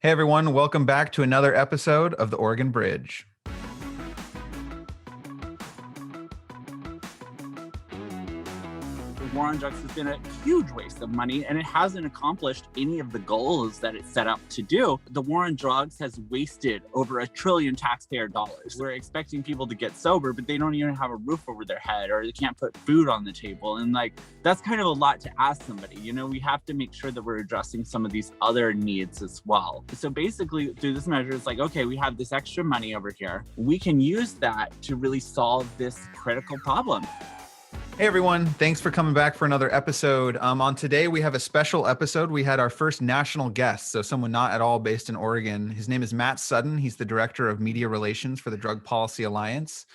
Hey everyone, welcome back to another episode of the Oregon Bridge. The war on drugs has been a huge waste of money, and it hasn't accomplished any of the goals that it set out to do. The war on drugs has wasted over $1 trillion taxpayer dollars. We're expecting people to get sober, but they don't even have a roof over their head, or they can't put food on the table. And that's kind of a lot to ask somebody. We have to make sure that we're addressing some of these other needs as well. So basically, through this measure, it's like, okay, we have this extra money over here. We can use that to really solve this critical problem. Hey everyone, thanks for coming back for another episode. On today, we have a special episode. We had our first national guest, so someone not at all based in Oregon. His name is Matt Sutton. He's the Director of Media Relations for the Drug Policy Alliance.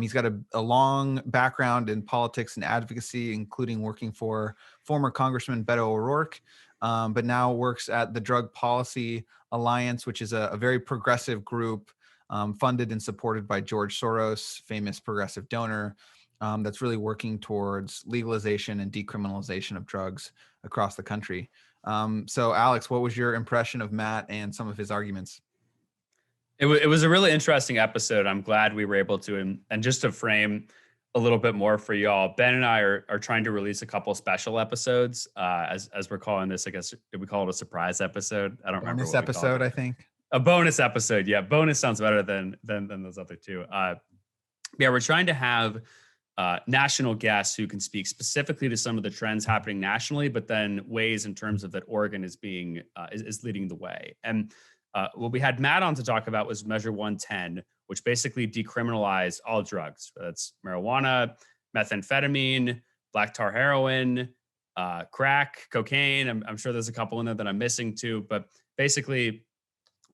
He's got a long background in politics and advocacy, including working for former Congressman Beto O'Rourke, but now works at the Drug Policy Alliance, which is a very progressive group funded and supported by George Soros, famous progressive donor. That's really working towards legalization and decriminalization of drugs across the country. So Alex, what was your impression of Matt and some of his arguments? It was a really interesting episode. I'm glad we were able to, and just to frame a little bit more for y'all, Ben and I are trying to release a couple special episodes, as we're calling this. I guess we call it a surprise episode. I don't remember. Bonus episode, I think. A bonus episode. Yeah, bonus sounds better than those other two. Yeah, we're trying to have national guests who can speak specifically to some of the trends happening nationally, but then ways in terms of that Oregon is leading the way. And what we had Matt on to talk about was Measure 110, which basically decriminalized all drugs. That's marijuana, methamphetamine, black tar heroin, crack, cocaine. I'm sure there's a couple in there that I'm missing too, but basically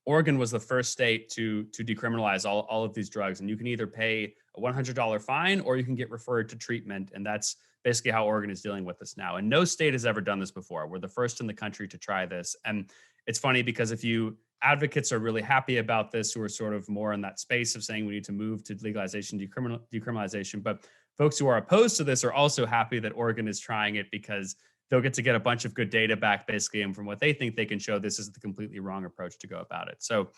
Oregon was the first state to decriminalize all of these drugs, and you can either pay a $100 fine or you can get referred to treatment, and that's basically how Oregon is dealing with this now. And no state has ever done this before. We're the first in the country to try this, and it's funny because advocates are really happy about this, who are sort of more in that space of saying we need to move to legalization, decriminalization, but folks who are opposed to this are also happy that Oregon is trying it because they'll get to get a bunch of good data back, basically, and from what they think they can show, this is the completely wrong approach to go about it. So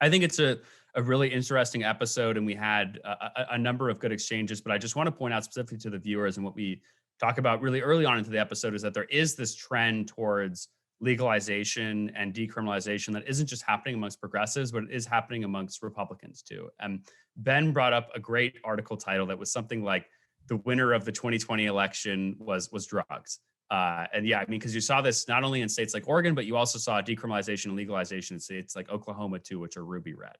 I think it's a really interesting episode, and we had a number of good exchanges, but I just want to point out specifically to the viewers, and what we talk about really early on into the episode is that there is this trend towards legalization and decriminalization that isn't just happening amongst progressives, but it is happening amongst Republicans too. And Ben brought up a great article title that was something like, "The winner of the 2020 election was drugs." And yeah, I mean, because you saw this not only in states like Oregon, but you also saw decriminalization and legalization in states like Oklahoma too, which are ruby red.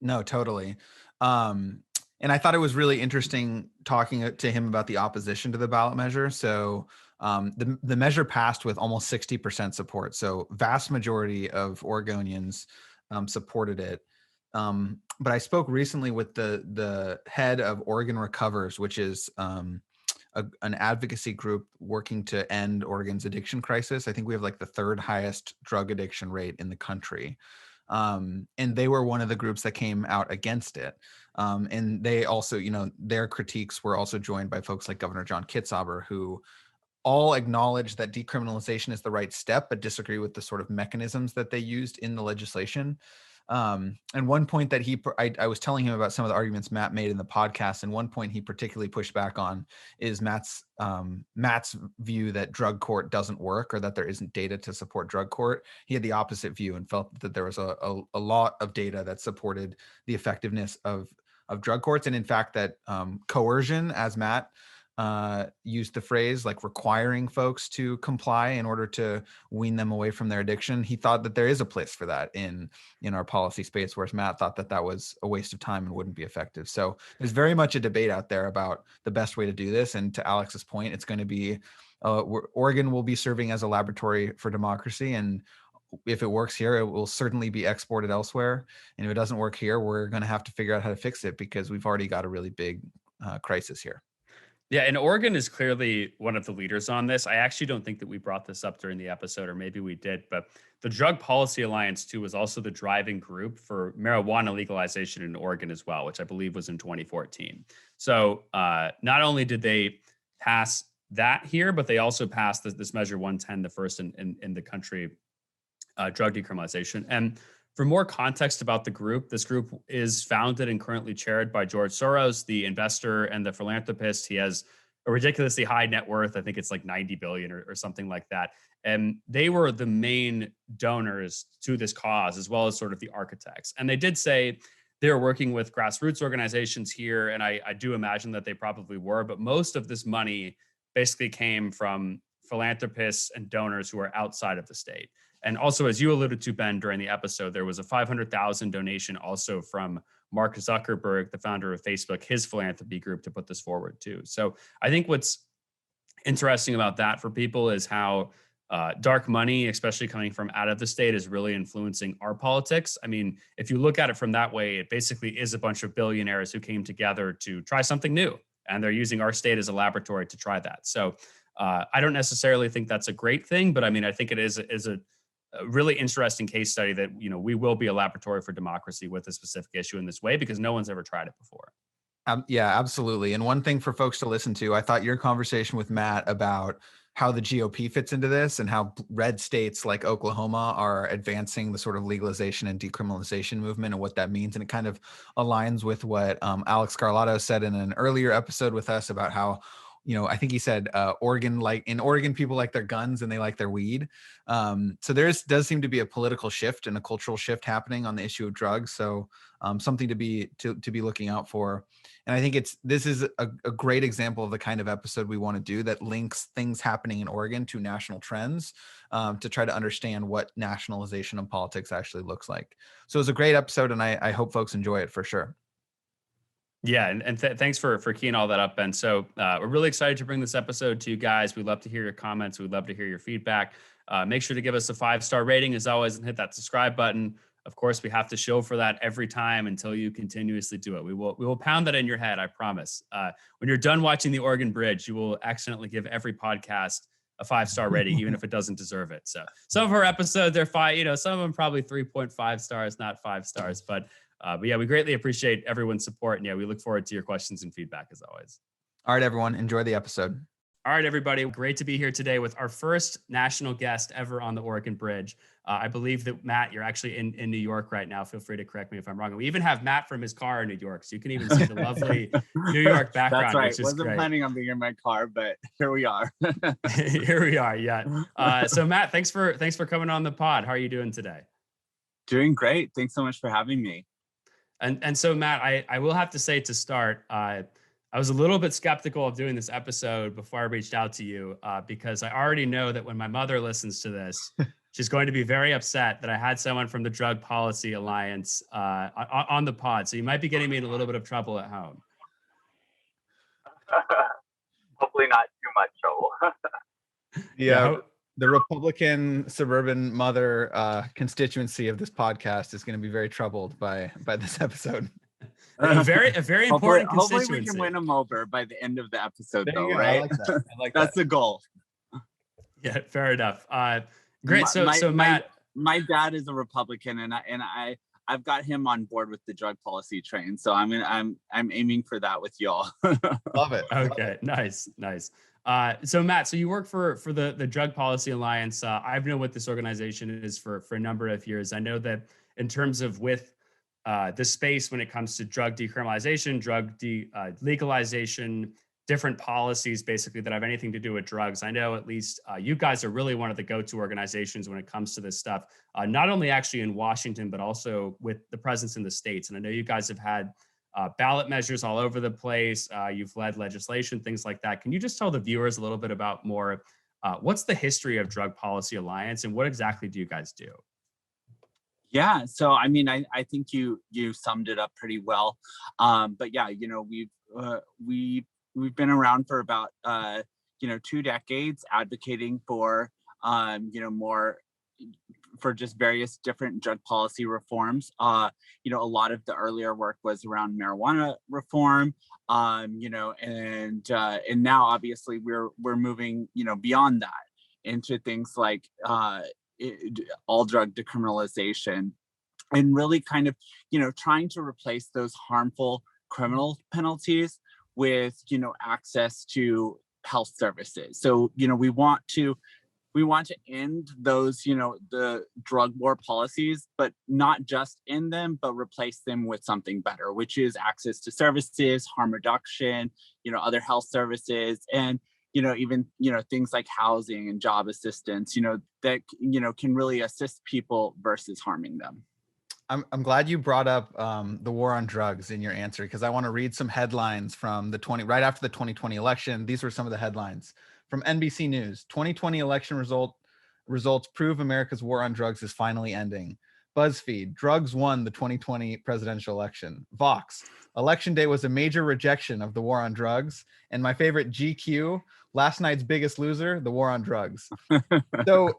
No, totally. And I thought it was really interesting talking to him about the opposition to the ballot measure. So the measure passed with almost 60% support. So vast majority of Oregonians supported it. But I spoke recently with the head of Oregon Recovers, which is an advocacy group working to end Oregon's addiction crisis. I think we have like the third highest drug addiction rate in the country. And they were one of the groups that came out against it. And they also, their critiques were also joined by folks like Governor John Kitzhaber, who all acknowledge that decriminalization is the right step, but disagree with the sort of mechanisms that they used in the legislation. And one point that I was telling him about some of the arguments Matt made in the podcast, and one point he particularly pushed back on is Matt's view that drug court doesn't work, or that there isn't data to support drug court. He had the opposite view and felt that there was a lot of data that supported the effectiveness of drug courts, and in fact that coercion, as Matt used the phrase, like requiring folks to comply in order to wean them away from their addiction. He thought that there is a place for that in our policy space, whereas Matt thought that was a waste of time and wouldn't be effective. So there's very much a debate out there about the best way to do this. And to Alex's point, it's going to be Oregon will be serving as a laboratory for democracy, and if it works here, it will certainly be exported elsewhere. And if it doesn't work here, we're going to have to figure out how to fix it, because we've already got a really big crisis here. Yeah, and Oregon is clearly one of the leaders on this. I actually don't think that we brought this up during the episode, or maybe we did, but the Drug Policy Alliance, too, was also the driving group for marijuana legalization in Oregon as well, which I believe was in 2014. So not only did they pass that here, but they also passed this Measure 110, the first in the country drug decriminalization. And for more context about the group, this group is founded and currently chaired by George Soros, the investor and the philanthropist. He has a ridiculously high net worth. I think it's like 90 billion or something like that. And they were the main donors to this cause, as well as sort of the architects. And they did say they were working with grassroots organizations here. And I do imagine that they probably were, but most of this money basically came from philanthropists and donors who are outside of the state. And also, as you alluded to, Ben, during the episode, there was a 500,000 donation also from Mark Zuckerberg, the founder of Facebook, his philanthropy group, to put this forward too. So I think what's interesting about that for people is how dark money, especially coming from out of the state, is really influencing our politics. I mean, if you look at it from that way, it basically is a bunch of billionaires who came together to try something new, and they're using our state as a laboratory to try that. So I don't necessarily think that's a great thing, but I mean, I think it is a really interesting case study that, you know, we will be a laboratory for democracy with a specific issue in this way, because no one's ever tried it before. Yeah, absolutely. And one thing for folks to listen to, I thought your conversation with Matt about how the GOP fits into this and how red states like Oklahoma are advancing the sort of legalization and decriminalization movement and what that means. And it kind of aligns with what Alex Carlotto said in an earlier episode with us about how, you know, I think he said Oregon, like in Oregon, people like their guns and they like their weed. So does seem to be a political shift and a cultural shift happening on the issue of drugs. So something to be looking out for. And I think this is a great example of the kind of episode we want to do that links things happening in Oregon to national trends to try to understand what nationalization of politics actually looks like. So it was a great episode, and I hope folks enjoy it for sure. Yeah, and thanks for keying all that up, Ben. So we're really excited to bring this episode to you guys. We'd love to hear your comments. We'd love to hear your feedback. Make sure to give us a 5-star rating as always, and hit that subscribe button. Of course, we have to show for that every time until you continuously do it. We will pound that in your head, I promise. When you're done watching the Oregon Bridge, you will accidentally give every podcast a 5-star rating, even if it doesn't deserve it. So some of our episodes are 5, you know, some of them probably 3.5 stars, not 5 stars. But yeah, we greatly appreciate everyone's support. And yeah, we look forward to your questions and feedback as always. All right, everyone, enjoy the episode. All right, everybody. Great to be here today with our first national guest ever on the Oregon Bridge. I believe that, Matt, you're actually in New York right now. Feel free to correct me if I'm wrong. We even have Matt from his car in New York, so you can even see the lovely New York background. That's right. Which is Wasn't great. planning on being in my car, but here we are. Here we are. Yeah. So, Matt, thanks for coming on the pod. How are you doing today? Doing great. Thanks so much for having me. And so, Matt, I will have to say to start, I was a little bit skeptical of doing this episode before I reached out to you because I already know that when my mother listens to this, she's going to be very upset that I had someone from the Drug Policy Alliance on the pod. So you might be getting me in a little bit of trouble at home. Hopefully not too much trouble. Yeah. The Republican suburban mother constituency of this podcast is going to be very troubled by this episode. A very important constituency. Hopefully we can win them over by the end of the episode, There though, you go. right? I like that. I like That's that. the goal. Yeah, fair enough. Great. So Matt, my dad is a Republican, and I've got him on board with the drug policy train. So I'm aiming for that with y'all. Love it. Okay, nice. So Matt, so you work for the Drug Policy Alliance. I've known what this organization is for a number of years. I know that in terms of with the space when it comes to drug decriminalization, legalization, different policies basically that have anything to do with drugs. I know at least you guys are really one of the go-to organizations when it comes to this stuff, not only actually in Washington, but also with the presence in the states. And I know you guys have had ballot measures all over the place. You've led legislation, things like that. Can you just tell the viewers a little bit about more, what's the history of Drug Policy Alliance and what exactly do you guys do? Yeah, so I mean, I think you summed it up pretty well. But yeah, you know, we've been around for about 2 decades advocating for more for just various different drug policy reforms. A lot of the earlier work was around marijuana reform. And now obviously we're moving beyond that into things like all drug decriminalization, and really kind of trying to replace those harmful criminal penalties with access to health services. So we want to We want to end those, the drug war policies, but not just end them, but replace them with something better, which is access to services, harm reduction, other health services, and, even, things like housing and job assistance, that, can really assist people versus harming them. I'm glad you brought up the war on drugs in your answer, because I want to read some headlines from right after the 2020 election. These were some of the headlines from NBC News. 2020 election results prove America's war on drugs is finally ending. Buzzfeed, drugs won the 2020 presidential election. Vox, election day was a major rejection of the war on drugs. And my favorite, GQ, last night's biggest loser, the war on drugs. So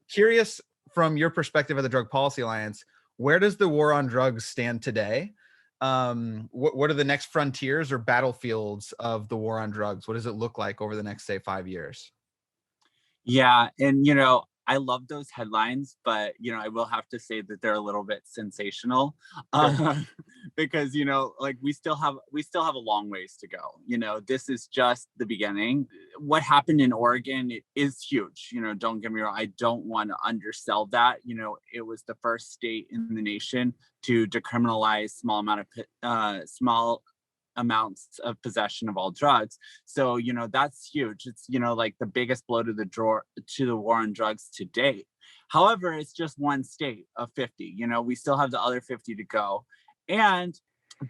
curious from your perspective of the Drug Policy Alliance, where does the war on drugs stand today? What are the next frontiers or battlefields of the war on drugs? What does it look like over the next, say, 5 years? Yeah, and I love those headlines, but I will have to say that they're a little bit sensational, because like we still have a long ways to go. This is just the beginning. What happened in Oregon is huge. Don't get me wrong. I don't want to undersell that. It was the first state in the nation to decriminalize small amounts of possession of all drugs. So, that's huge. It's, like the biggest blow to the war on drugs to date. However, it's just one state of 50. We still have the other 50 to go. And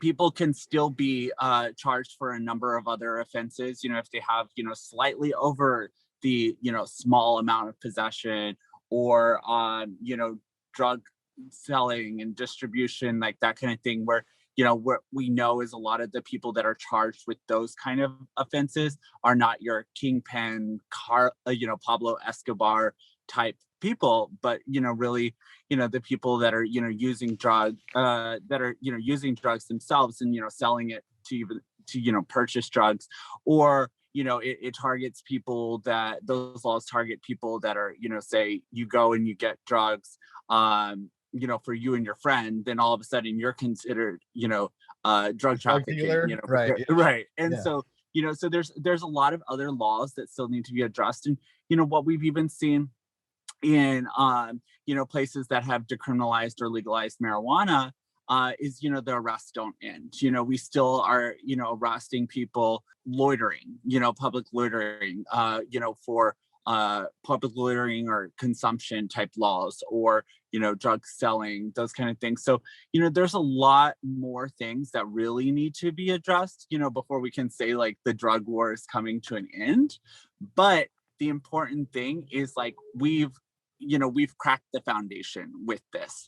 people can still be charged for a number of other offenses, if they have, slightly over the, small amount of possession, or drug selling and distribution, like that kind of thing, where what we know is a lot of the people that are charged with those kind of offenses are not your kingpin, Pablo Escobar type people, but really, the people that are using drugs themselves, and selling it to purchase drugs, or it targets people that those laws target people that are say you go and you get drugs for you and your friend, then all of a sudden you're considered, drug trafficking, dealer? Right. Yeah. Right. And Yeah. so, so there's a lot of other laws that still need to be addressed. And, what we've even seen in, places that have decriminalized or legalized marijuana, is, the arrests don't end. We still are, arresting people loitering, public loitering, for public loitering or consumption type laws, or drug selling, those kind of things. So there's a lot more things that really need to be addressed before we can say like the drug war is coming to an end. But the important thing is like we've cracked the foundation with this.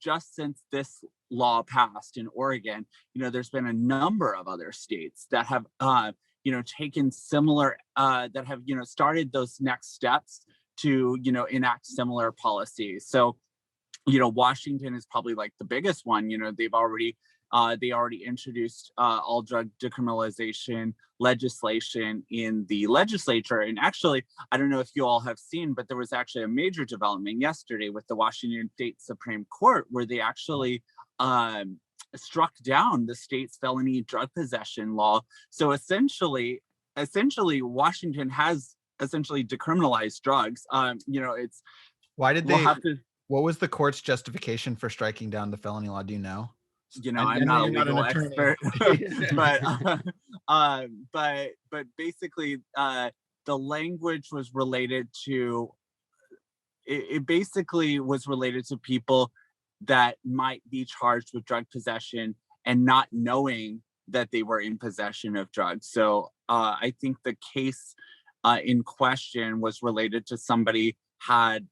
Just since this law passed in Oregon, there's been a number of other states that have taken similar, that have, started those next steps to, enact similar policies. So, Washington is probably like the biggest one. They already introduced all drug decriminalization legislation in the legislature. And actually, I don't know if you all have seen, but there was actually a major development yesterday with the Washington State Supreme Court, where they actually struck down the state's felony drug possession law. So essentially Washington has essentially decriminalized drugs. It's Why did they? What was the court's justification for striking down the felony law? Do you know? I'm not a legal expert, but basically, the language was related to. It basically was related to people that might be charged with drug possession and not knowing that they were in possession of drugs. So I think the case in question was related to somebody had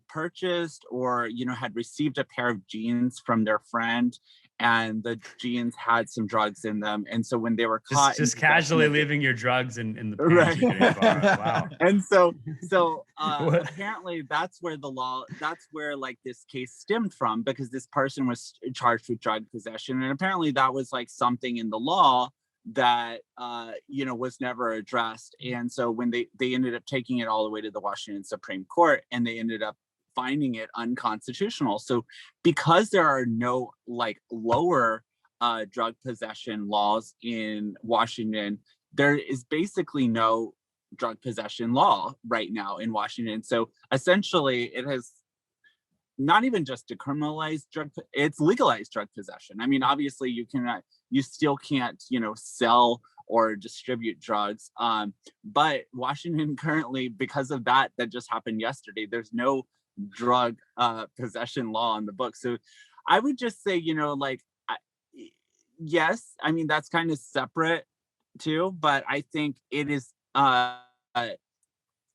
purchased or had received a pair of jeans from their friend, and the jeans had some drugs in them, and so when they were caught, just casually leaving your drugs in the right. Wow. And so apparently that's where like this case stemmed from, because this person was charged with drug possession, and apparently that was like something in the law that was never addressed. And so when they ended up taking it all the way to the Washington Supreme Court, and they ended up finding it unconstitutional. So because there are no like lower drug possession laws in Washington, there is basically no drug possession law right now in Washington. So essentially it has not even just decriminalized it's legalized drug possession. I mean, obviously you still can't, sell or distribute drugs. But Washington currently, because of that just happened yesterday, there's no drug possession law on the book. So I would just say, yes, I mean, that's kind of separate too, but I think it is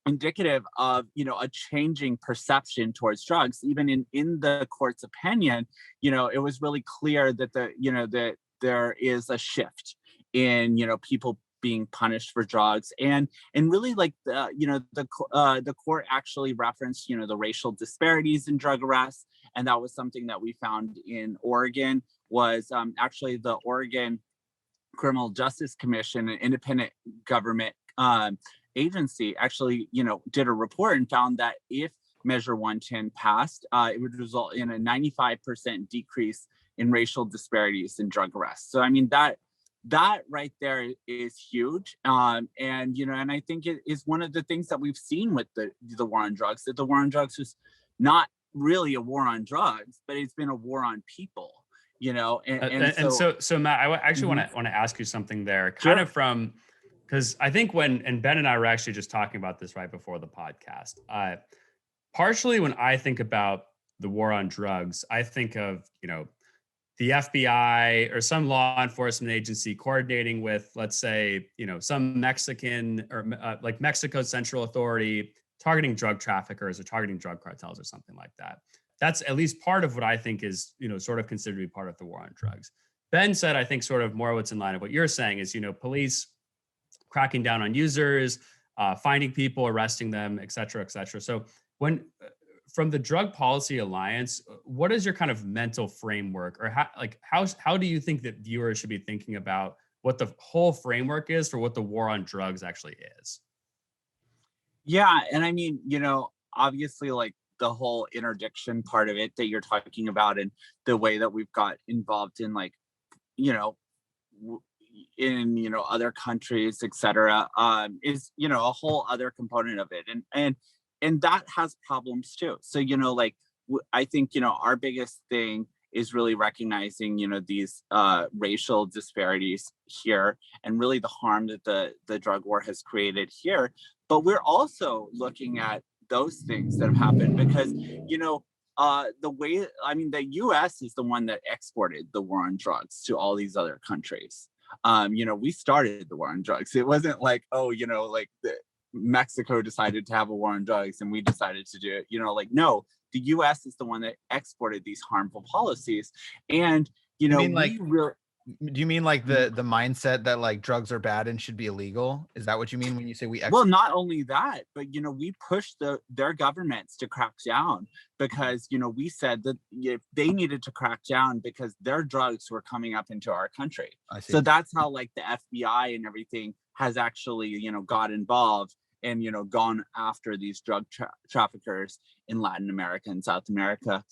indicative of a changing perception towards drugs. Even in the court's opinion, it was really clear that that there is a shift in people being punished for drugs, and really like the court actually referenced the racial disparities in drug arrests, and that was something that we found in Oregon. Was actually the Oregon Criminal Justice Commission, an independent government agency, actually did a report and found that if Measure 110 passed, it would result in a 95% decrease in racial disparities in drug arrests. So I mean, that right there is huge. And I think it is one of the things that we've seen with the war on drugs, that the war on drugs is not really a war on drugs, but it's been a war on people, So Matt, I actually want to ask you something there, kind of from, because I think and Ben and I were actually just talking about this right before the podcast. Partially when I think about the war on drugs, I think of, the FBI or some law enforcement agency coordinating with, let's say, some Mexican or like Mexico Central Authority targeting drug traffickers or targeting drug cartels or something like that. That's at least part of what I think is, sort of considered to be part of the war on drugs. Ben said, I think sort of more what's in line of what you're saying is, police cracking down on users, finding people, arresting them, et cetera, et cetera. So from the Drug Policy Alliance, what is your kind of mental framework, or how do you think that viewers should be thinking about what the whole framework is for what the war on drugs actually is? Yeah, and I mean, obviously, like the whole interdiction part of it that you're talking about, and the way that we've got involved in, like, in other countries, et cetera, is a whole other component of it, and that has problems too. So I think our biggest thing is really recognizing these racial disparities here, and really the harm that the drug war has created here. But we're also looking at those things that have happened because the U.S. is the one that exported the war on drugs to all these other countries. We started the war on drugs. It wasn't like, Mexico decided to have a war on drugs and we decided to do it. No, the U.S. is the one that exported these harmful policies. And do you mean like the mindset that like drugs are bad and should be illegal? Is that what you mean when you say we Well, not only that, but we pushed their governments to crack down, because we said that they needed to crack down because their drugs were coming up into our country. So that's how like the FBI and everything has actually got involved and gone after these drug traffickers in Latin America and South America.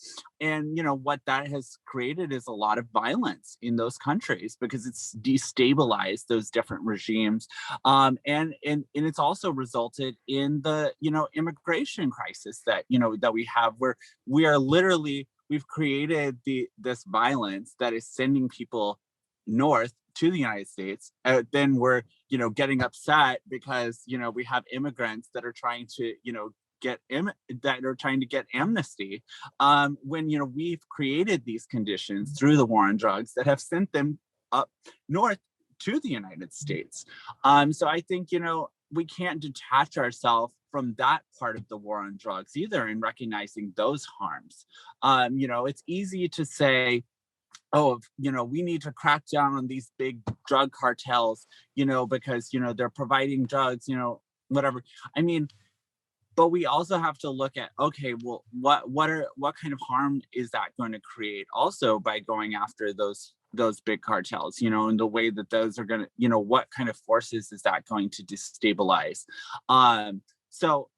And what that has created is a lot of violence in those countries because it's destabilized those different regimes, and it's also resulted in the immigration crisis that that we have, where we've created this violence that is sending people north to the United States. Then we're getting upset because we have immigrants that are trying to get amnesty, when we've created these conditions through the war on drugs that have sent them up north to the United States. So I think we can't detach ourselves from that part of the war on drugs either, in recognizing those harms. It's easy to say, we need to crack down on these big drug cartels, because, they're providing drugs, whatever. I mean, but we also have to look at, okay, well, what kind of harm is that going to create also by going after those big cartels, and the way that those are going to, what kind of forces is that going to destabilize? So,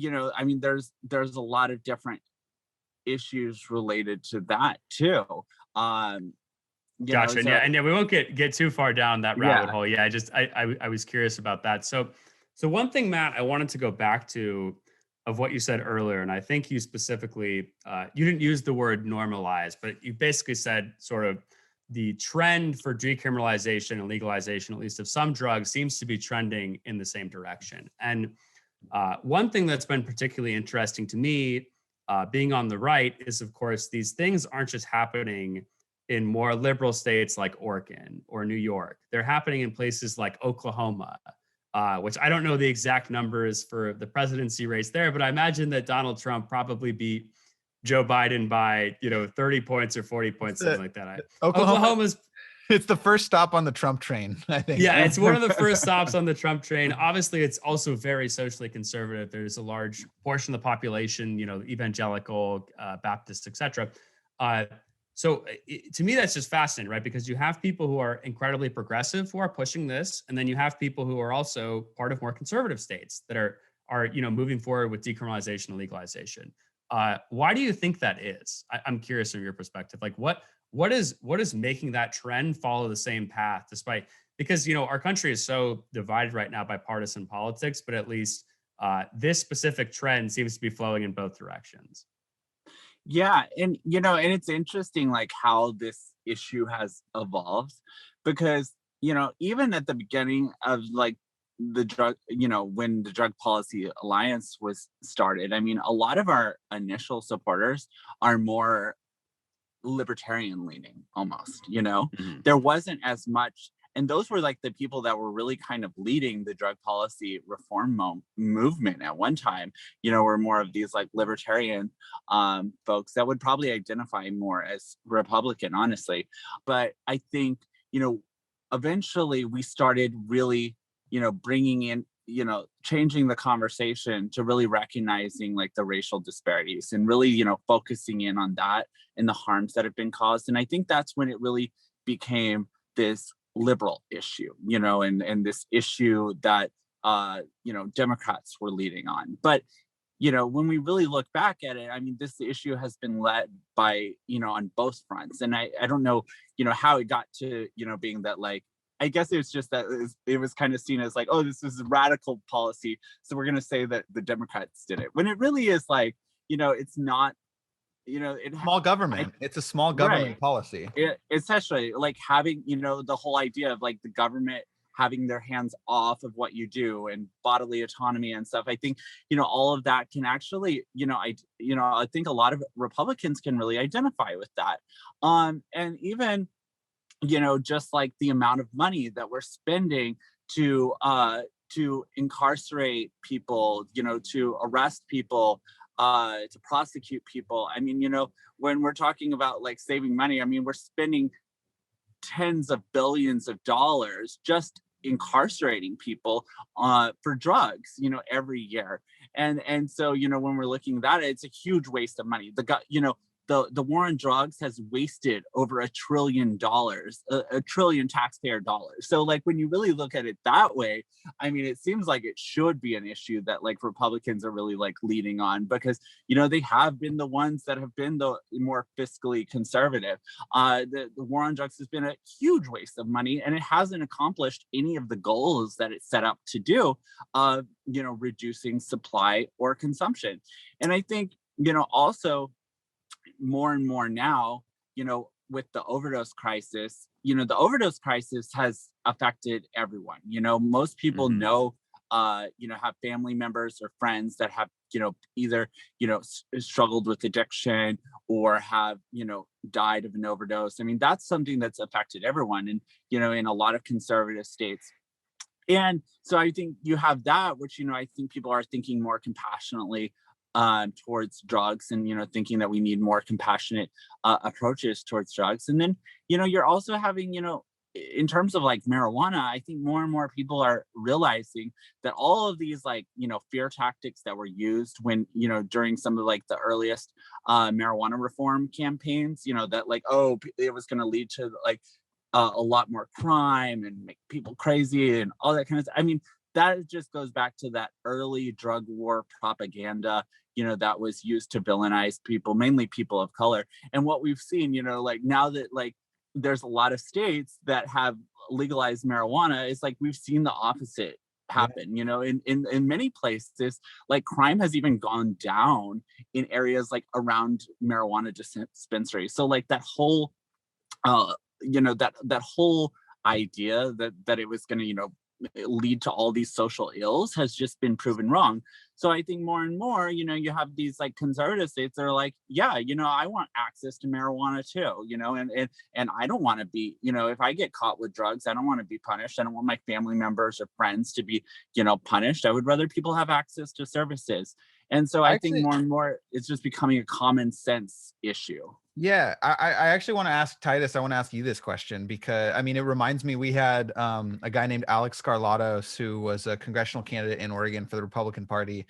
I mean, there's a lot of different issues related to that too. Gotcha. And we won't get too far down that rabbit hole. Yeah, I was curious about that. So So one thing, Matt, I wanted to go back to of what you said earlier, and I think you specifically, you didn't use the word normalize, but you basically said sort of the trend for decriminalization and legalization, at least of some drugs, seems to be trending in the same direction. And one thing that's been particularly interesting to me, being on the right, is of course, these things aren't just happening in more liberal states like Oregon or New York. They're happening in places like Oklahoma, which I don't know the exact numbers for the presidency race there, but I imagine that Donald Trump probably beat Joe Biden by 30 points or 40 points, something like that. Oklahoma's It's the first stop on the Trump train, I think. yeah, it's one of the first stops on the Trump train. Obviously, it's also very socially conservative. There's a large portion of the population, evangelical, Baptist, etc. To me, that's just fascinating, right? Because you have people who are incredibly progressive who are pushing this, and then you have people who are also part of more conservative states that are moving forward with decriminalization and legalization. Why do you think that is? I'm curious from your perspective. Like, what is making that trend follow the same path, despite because our country is so divided right now by partisan politics, but at least this specific trend seems to be flowing in both directions. Yeah, and it's interesting like how this issue has evolved because even at the beginning of like the drug, when the Drug Policy Alliance was started, I mean, a lot of our initial supporters are more libertarian leaning almost, Mhm. there wasn't as much, and those were like the people that were really kind of leading the drug policy reform movement at one time, were more of these like libertarian folks that would probably identify more as Republican, honestly. But I think, eventually we started really, bringing in, changing the conversation to really recognizing like the racial disparities and really, focusing in on that and the harms that have been caused. And I think that's when it really became this liberal issue, and this issue that, Democrats were leading on. But, when we really look back at it, I mean, this issue has been led by, on both fronts. And I don't know, how it got to, being that like, I guess it was just that it was kind of seen as like, oh, this is a radical policy, so we're going to say that the Democrats did it. When it really is like, it's not, Small government. It's a small government Right. policy. Essentially like having, the whole idea of like the government having their hands off of what you do and bodily autonomy and stuff. I think, all of that can actually, I think a lot of Republicans can really identify with that. And even, just like the amount of money that we're spending to incarcerate people, to arrest people, to prosecute people. I mean, when we're talking about like saving money, I mean, we're spending tens of billions of dollars just incarcerating people for drugs, every year. And so, when we're looking at that, it's a huge waste of money. The war on drugs has wasted over $1 trillion, a trillion taxpayer dollars. So like when you really look at it that way, I mean, it seems like it should be an issue that like Republicans are really like leading on because, they have been the ones that have been the more fiscally conservative. The war on drugs has been a huge waste of money and it hasn't accomplished any of the goals that it set up to do, reducing supply or consumption. And I think, also, more and more now, with the overdose crisis, the overdose crisis has affected everyone. Most people Mhm. know, have family members or friends that have, either, struggled with addiction or have, died of an overdose. I mean, that's something that's affected everyone. And, in a lot of conservative states. And so I think you have that, which, I think people are thinking more compassionately towards drugs and, thinking that we need more compassionate approaches towards drugs. And then, you're also having, in terms of like marijuana, I think more and more people are realizing that all of these like, fear tactics that were used when, during some of like the earliest marijuana reform campaigns, that like, oh, it was going to lead to like a lot more crime and make people crazy and all that kind of stuff. I mean, that just goes back to that early drug war propaganda, that was used to villainize people, mainly people of color. And what we've seen, like now that like there's a lot of states that have legalized marijuana, it's like we've seen the opposite happen. You know, in many places, like crime has even gone down in areas like around marijuana dispensaries. So like that whole that whole idea that it was going to lead to all these social ills has just been proven wrong. So I think more and more, you have these like conservative states that are like, yeah, I want access to marijuana too, and I don't want to be, if I get caught with drugs, I don't want to be punished. I don't want my family members or friends to be, punished. I would rather people have access to services. And so I think more and more it's just becoming a common sense issue. Yeah, I actually want to ask Titus, I want to ask you this question because, I mean, it reminds me, we had a guy named Alex Skarlatos, who was a congressional candidate in Oregon for the Republican Party.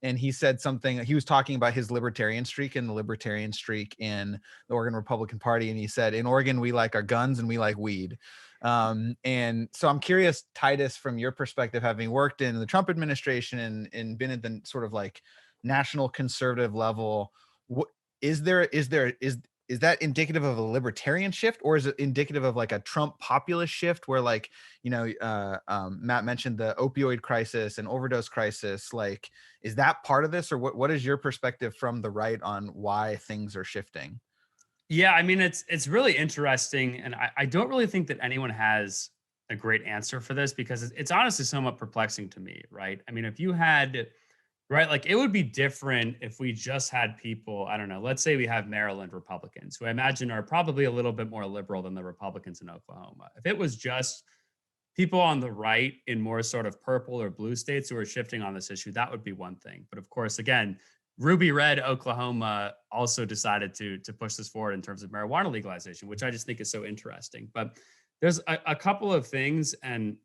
And he said something, he was talking about his libertarian streak and the libertarian streak in the Oregon Republican Party. And he said, in Oregon, we like our guns and we like weed. And so I'm curious, Titus, from your perspective, having worked in the Trump administration and been at the sort of like national conservative level, is that indicative of a libertarian shift, or is it indicative of like a Trump populist shift where, like, Matt mentioned the opioid crisis and overdose crisis, like, is that part of this, or what is your perspective from the right on why things are shifting? Yeah, I mean, it's really interesting. And I don't really think that anyone has a great answer for this because it's honestly somewhat perplexing to me, right? I mean, if you had, right, like it would be different if we just had people, I don't know, let's say we have Maryland Republicans, who I imagine are probably a little bit more liberal than the Republicans in Oklahoma. If it was just people on the right in more sort of purple or blue states who are shifting on this issue, that would be one thing. But of course, again, Ruby Red Oklahoma also decided to push this forward in terms of marijuana legalization, which I just think is so interesting. But there's a couple of things, and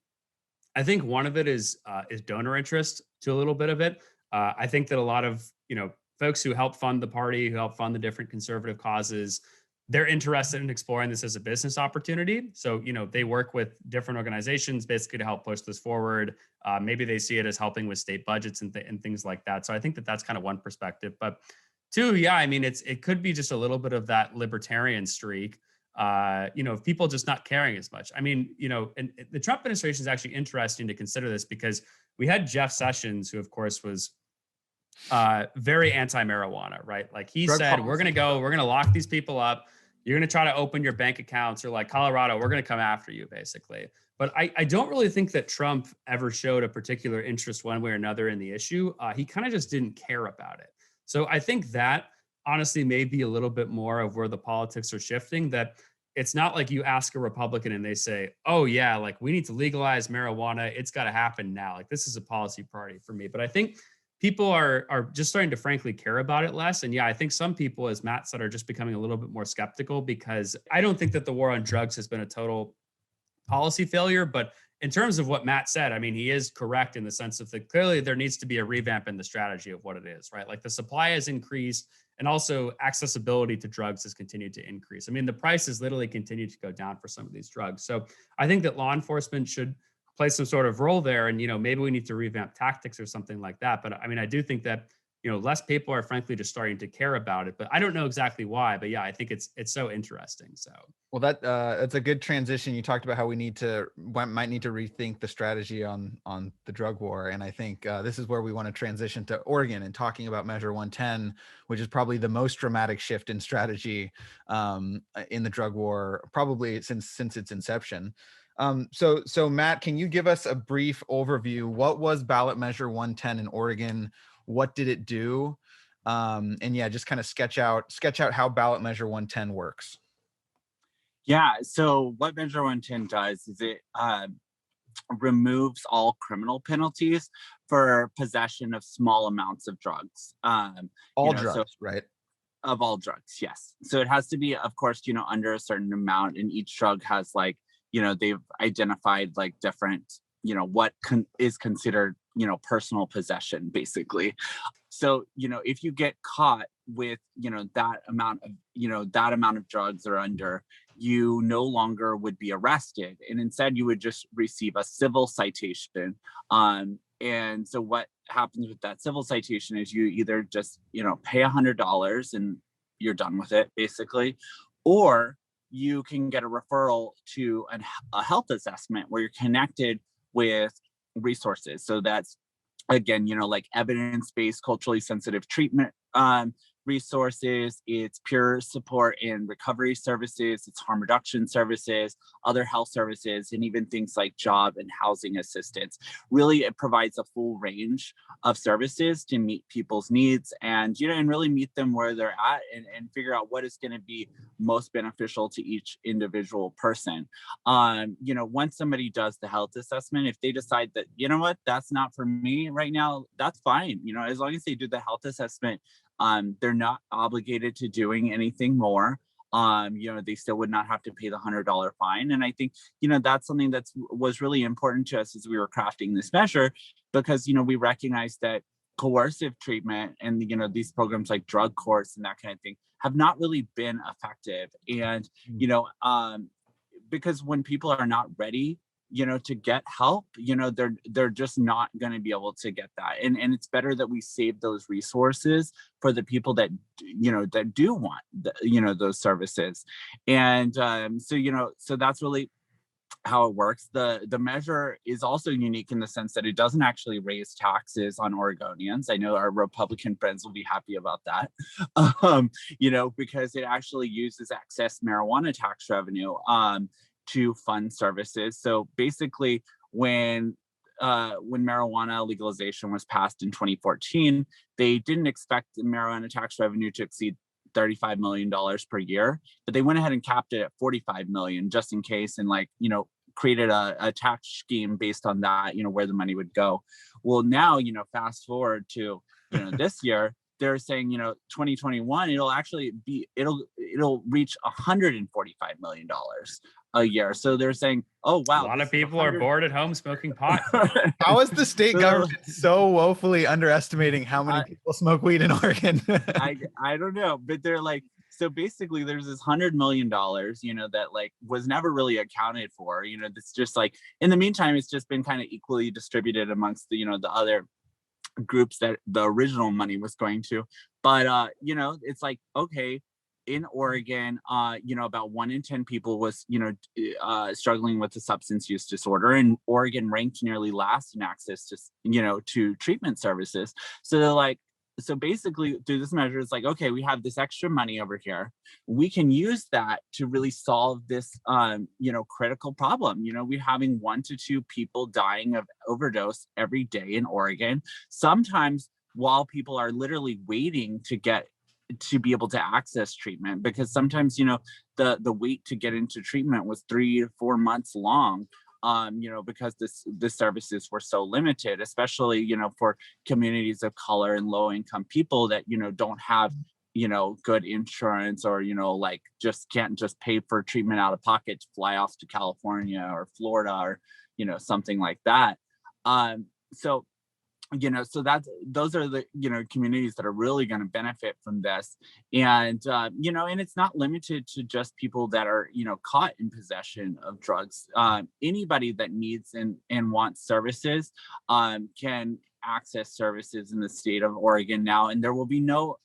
I think one of it is donor interest to a little bit of it. I think that a lot of folks who help fund the party, who help fund the different conservative causes, they're interested in exploring this as a business opportunity. So they work with different organizations basically to help push this forward. Maybe they see it as helping with state budgets and things like that. So I think that that's kind of one perspective. But two, yeah, I mean, it could be just a little bit of that libertarian streak. Of people just not caring as much. I mean, and the Trump administration is actually interesting to consider this because we had Jeff Sessions, who of course was very anti-marijuana, right? Like he said, we're going to lock these people up. You're going to try to open your bank accounts, or like Colorado, we're going to come after you, basically. But I don't really think that Trump ever showed a particular interest one way or another in the issue. He kind of just didn't care about it. So I think that honestly may be a little bit more of where the politics are shifting, that it's not like you ask a Republican and they say, oh yeah, like we need to legalize marijuana. It's got to happen now. Like this is a policy priority for me. But I think people are just starting to frankly care about it less. And yeah, I think some people, as Matt said, are just becoming a little bit more skeptical, because I don't think that the war on drugs has been a total policy failure. But in terms of what Matt said, I mean, he is correct in the sense of that clearly there needs to be a revamp in the strategy of what it is, right? Like the supply has increased, and also accessibility to drugs has continued to increase. I mean, the prices literally continue to go down for some of these drugs. So I think that law enforcement should play some sort of role there. And, maybe we need to revamp tactics or something like that. But I mean, I do think that, less people are frankly just starting to care about it, but I don't know exactly why. But yeah, I think it's so interesting. So, well, that's a good transition. You talked about how we might need to rethink the strategy on the drug war. And I think this is where we want to transition to Oregon and talking about Measure 110, which is probably the most dramatic shift in strategy in the drug war, probably since its inception. So Matt, can you give us a brief overview? What was Ballot Measure 110 in Oregon? What did it do? And yeah, just kind of sketch out how Ballot Measure 110 works. Yeah, so what Measure 110 does is it removes all criminal penalties for possession of small amounts of drugs. All drugs, right? Of all drugs, yes. So it has to be, of course, under a certain amount, and each drug has like, they've identified like different, what is considered, personal possession, basically. So, if you get caught with, that amount of drugs or under, you no longer would be arrested, and instead you would just receive a civil citation. And so what happens with that civil citation is you either just, pay $100 and you're done with it, basically, or you can get a referral to a health assessment where you're connected with resources. So that's, again, like evidence-based, culturally sensitive treatment resources, it's peer support and recovery services, it's harm reduction services, other health services, and even things like job and housing assistance. Really, it provides a full range of services to meet people's needs and, and really meet them where they're at and figure out what is going to be most beneficial to each individual person. Once somebody does the health assessment, if they decide that, what, that's not for me right now, that's fine. As long as they do the health assessment, they're not obligated to doing anything more. They still would not have to pay the $100 fine. And I think, that's something that was really important to us as we were crafting this measure, because, we recognize that coercive treatment and, these programs like drug courts and that kind of thing have not really been effective. And, because when people are not ready, to get help, they're just not going to be able to get that. And it's better that we save those resources for the people that, that do want, those services. And so that's really how it works. The measure is also unique in the sense that it doesn't actually raise taxes on Oregonians. I know our Republican friends will be happy about that, because it actually uses excess marijuana tax revenue to fund services. So basically, when marijuana legalization was passed in 2014, they didn't expect the marijuana tax revenue to exceed $35 million per year, but they went ahead and capped it at $45 million just in case, and created a tax scheme based on that, where the money would go. Well, now, fast forward to, this year, they're saying, 2021, it'll reach $145 million a year. So they're saying, oh, wow. A lot of people are bored at home smoking pot. How is the state government so woefully underestimating how many people smoke weed in Oregon? I don't know, but they're like, so basically there's this $100 million, that was never really accounted for, that's just in the meantime, it's just been kind of equally distributed amongst the, the other groups that the original money was going to. But, it's okay, in Oregon, about 1 in 10 people was, struggling with a substance use disorder, and Oregon ranked nearly last in access to, to treatment services. So they're so basically through this measure, it's okay, we have this extra money over here. We can use that to really solve this, critical problem. We're having 1 to 2 people dying of overdose every day in Oregon, sometimes while people are literally waiting to be able to access treatment, because sometimes, the wait to get into treatment was 3 to 4 months long, because the services were so limited, especially, for communities of color and low income people that, don't have, good insurance, or, just can't just pay for treatment out of pocket to fly off to California or Florida or, something like that. So those are the, communities that are really going to benefit from this. And, and it's not limited to just people that are, caught in possession of drugs. Anybody that needs and wants services can access services in the state of Oregon now. And there will be no,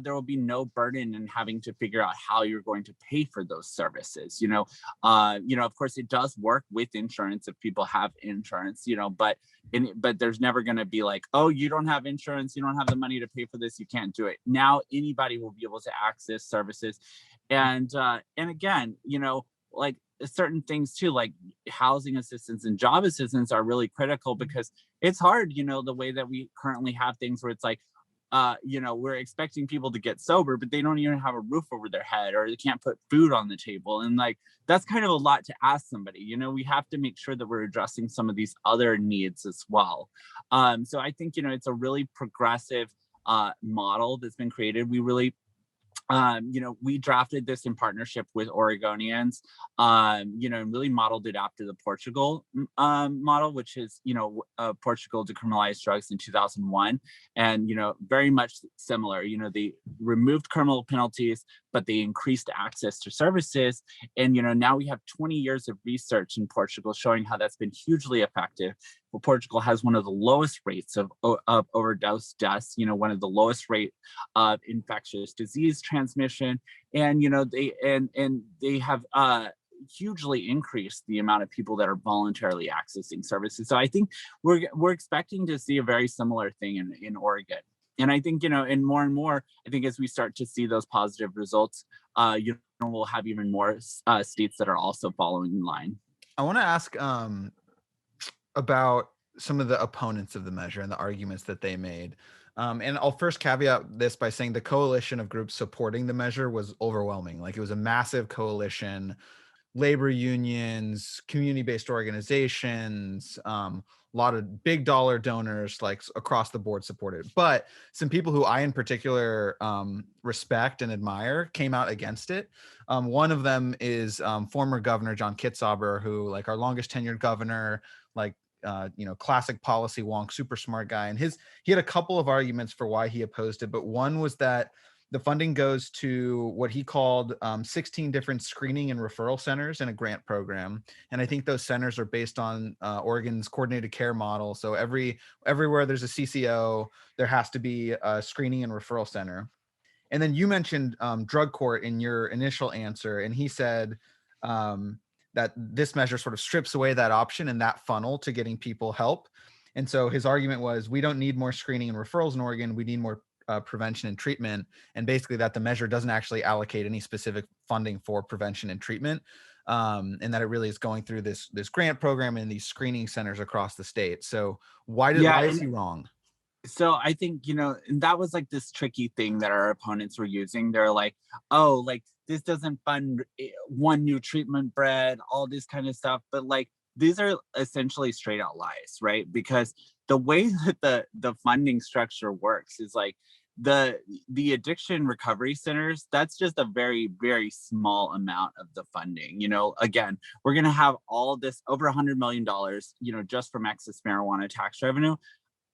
there will be no burden in having to figure out how you're going to pay for those services. Of course, it does work with insurance if people have insurance, but there's never going to be oh, you don't have insurance, you don't have the money to pay for this, you can't do it. Now anybody will be able to access services, and again, certain things too, like housing assistance and job assistance, are really critical, because it's hard, the way that we currently have things, where it's we're expecting people to get sober, but they don't even have a roof over their head, or they can't put food on the table. And that's kind of a lot to ask somebody. We have to make sure that we're addressing some of these other needs as well. So I think, it's a really progressive model that's been created. We really we drafted this in partnership with Oregonians, and really modeled it after the Portugal model, which is, Portugal decriminalized drugs in 2001. And, very much similar, they removed criminal penalties, but they increased access to services. And, now we have 20 years of research in Portugal showing how that's been hugely effective. Well, Portugal has one of the lowest rates of overdose deaths, one of the lowest rate of infectious disease transmission. And, they have, hugely increase the amount of people that are voluntarily accessing services. So I think we're expecting to see a very similar thing in Oregon. And I think, and more, I think as we start to see those positive results, we'll have even more states that are also following in line. I want to ask about some of the opponents of the measure and the arguments that they made. And I'll first caveat this by saying the coalition of groups supporting the measure was overwhelming. Like, it was a massive coalition, labor unions, community-based organizations, a lot of big dollar donors, like across the board supported. But some people who I in particular respect and admire came out against it. One of them is former Governor John Kitzhaber, who, like, our longest tenured governor, like, classic policy wonk, super smart guy. And he had a couple of arguments for why he opposed it. But one was that the funding goes to what he called 16 different screening and referral centers in a grant program. And I think those centers are based on Oregon's coordinated care model. So everywhere there's a CCO, there has to be a screening and referral center. And then you mentioned drug court in your initial answer. And he said that this measure sort of strips away that option and that funnel to getting people help. And so his argument was, we don't need more screening and referrals in Oregon. We need more prevention and treatment. And basically that the measure doesn't actually allocate any specific funding for prevention and treatment. And that it really is going through this grant program and these screening centers across the state. So why is he wrong? So I think, and that was like this tricky thing that our opponents were using. They're like, oh, like, this doesn't fund one new treatment bed, all this kind of stuff. But like, these are essentially straight out lies, right? Because the way that the funding structure works is like the addiction recovery centers, that's just a very, very small amount of the funding. Again, we're going to have all this over $100 million, just from excess marijuana tax revenue,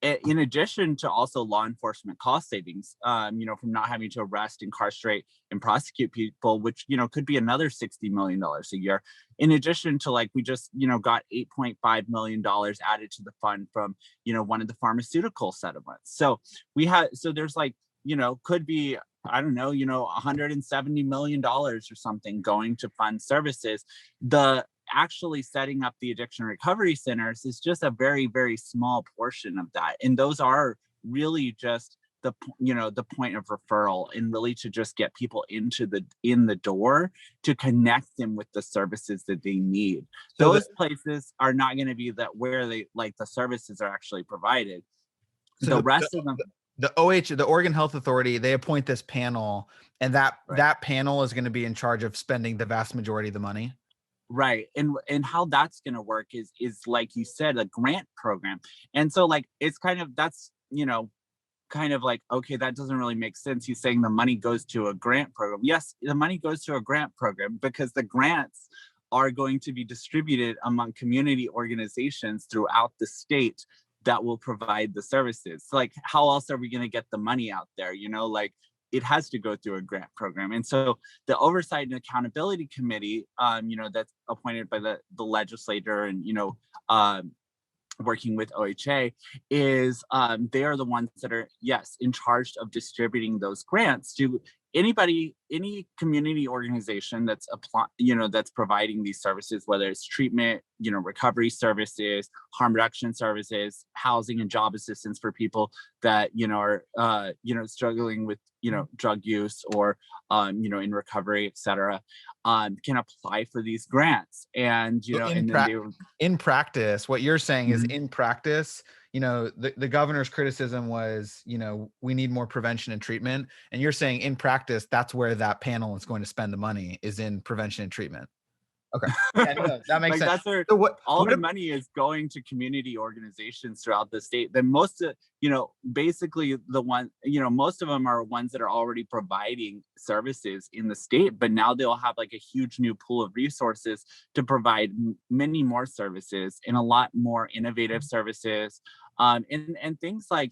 in addition to also law enforcement cost savings, from not having to arrest, incarcerate, and prosecute people, which, could be another $60 million a year. In addition to, like, we just, got $8.5 million added to the fund from, one of the pharmaceutical settlements. So there's like, could be, I don't know, $170 million or something going to fund services. The actually setting up the addiction recovery centers is just a very, very small portion of that. And those are really just the point of referral, and really to just get people in the door to connect them with the services that they need. So those places are not going to be where they, like, the services are actually provided. So the rest of them, the Oregon Health Authority, they appoint this panel, and that panel is going to be in charge of spending the vast majority of the money. Right. And how that's going to work is like you said, a grant program. And so, like, it's kind of, that's, kind of like, okay, that doesn't really make sense. He's saying the money goes to a grant program. Yes, the money goes to a grant program because the grants are going to be distributed among community organizations throughout the state that will provide the services. Like, how else are we going to get the money out there? Like, it has to go through a grant program. And so the Oversight and Accountability Committee, that's appointed by the legislator and, working with OHA, is they are the ones that are, yes, in charge of distributing those grants to any community organization that's that's providing these services, whether it's treatment, recovery services, harm reduction services, housing and job assistance for people that, are, struggling with, drug use or, in recovery, et cetera, can apply for these grants. And, in practice, what you're saying is, in practice, the governor's criticism was, we need more prevention and treatment. And you're saying in practice, that's where that panel is going to spend the money, is in prevention and treatment. Okay. Yeah, no, that makes sense. That's where the money is going to community organizations throughout the state. Then most of, basically the one, most of them are ones that are already providing services in the state, but now they'll have like a huge new pool of resources to provide many more services and a lot more innovative services, and things like,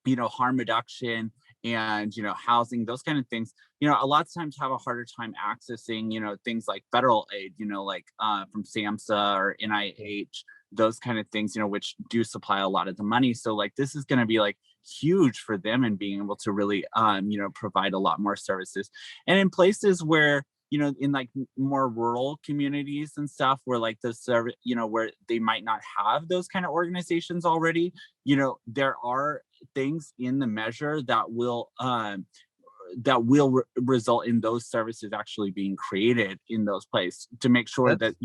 harm reduction and, housing, those kind of things, a lot of times have a harder time accessing, things like federal aid, like from SAMHSA or NIH, those kind of things, which do supply a lot of the money. So like, this is going to be like huge for them in being able to really, provide a lot more services. And in places where, in like more rural communities and stuff where like the service, where they might not have those kind of organizations already, there are things in the measure that will result in those services actually being created in those places to make sure that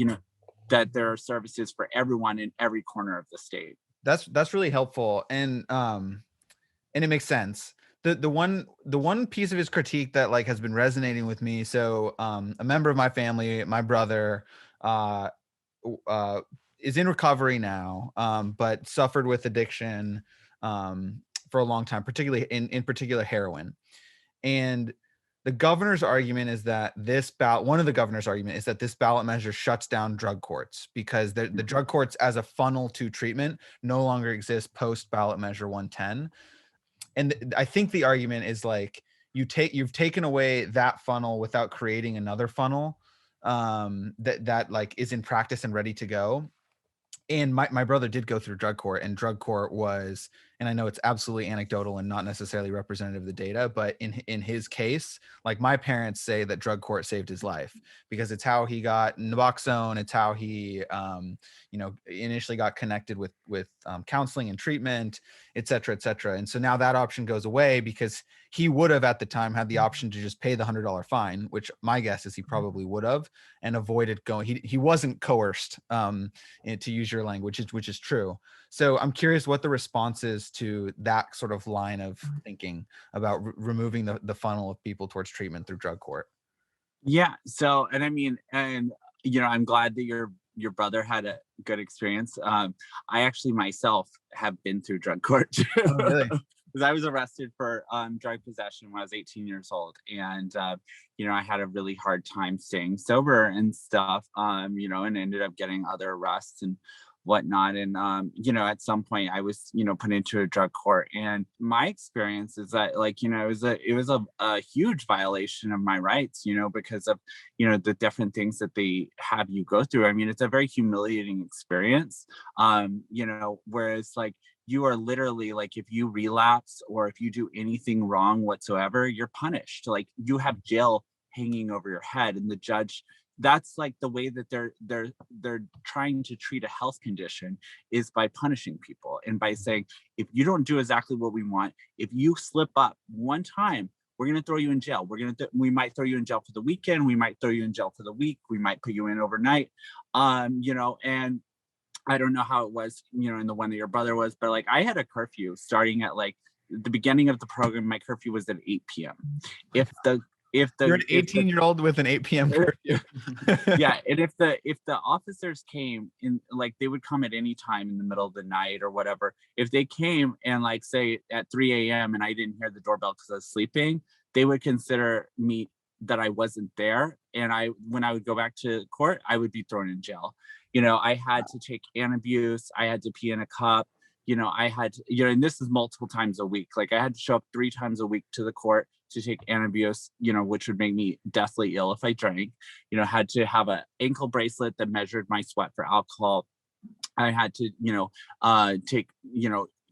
that there are services for everyone in every corner of the state. That's really helpful, and it makes sense. The one piece of his critique that like has been resonating with me. So a member of my family, my brother, is in recovery now, but suffered with addiction for a long time, particularly in particular heroin. And the governor's argument is that one of the governor's argument is that this ballot measure shuts down drug courts because the drug courts as a funnel to treatment no longer exist post ballot measure 110. And I think the argument is like you've taken away that funnel without creating another funnel that like is in practice and ready to go. And my brother did go through drug court, and drug court was, and I know it's absolutely anecdotal and not necessarily representative of the data, but in his case, like my parents say that drug court saved his life because it's how he got Naloxone. It's how he, initially got connected with counseling and treatment, et cetera, et cetera. And so now that option goes away because he would have at the time had the option to just pay the $100 fine, which my guess is he probably would have, and avoided going. He wasn't coerced, to use your language, which is true. So I'm curious what the response is to that sort of line of thinking about removing the funnel of people towards treatment through drug court. Yeah. So, and I mean, and I'm glad that your brother had a good experience. I actually myself have been through drug court too. Oh, really? Because I was arrested for drug possession when I was 18 years old, and I had a really hard time staying sober and stuff. And ended up getting other arrests and whatnot. And at some point I was put into a drug court, and my experience is that it was a huge violation of my rights, because of the different things that they have you go through. I mean, it's a very humiliating experience. Whereas like you are literally like, if you relapse or if you do anything wrong whatsoever, you're punished. Like you have jail hanging over your head, and the judge, that's like the way that they're trying to treat a health condition, is by punishing people and by saying, if you don't do exactly what we want, if you slip up one time, we're going to throw you in jail. We might throw you in jail for the weekend. We might throw you in jail for the week. We might put you in overnight. And I don't know how it was, in the one that your brother was, but like I had a curfew starting at like the beginning of the program. My curfew was at 8 p.m. You're an 18-year-old with an 8 p.m. curfew. Yeah, and if the officers came in, like they would come at any time in the middle of the night or whatever. If they came and like say at 3 a.m. and I didn't hear the doorbell because I was sleeping, they would consider me that I wasn't there. And when I would go back to court, I would be thrown in jail. I had to take antabuse. I had to pee in a cup. I had to, and this is multiple times a week. Like I had to show up 3 times a week to the court to take antabuse, which would make me deathly ill if I drank. Had to have an ankle bracelet that measured my sweat for alcohol. I had to, take,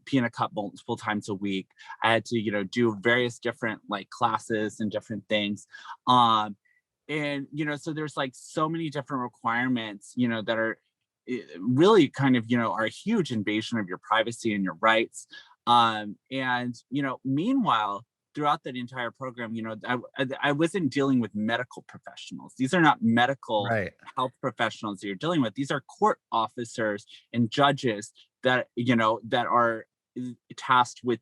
pee in a cup multiple times a week. I had to, do various different like classes and different things. And, so there's like so many different requirements, that are really kind of, are a huge invasion of your privacy and your rights. And, meanwhile, throughout that entire program, I wasn't dealing with medical professionals. These are not medical health professionals that you're dealing with. These are court officers and judges that, that are tasked with,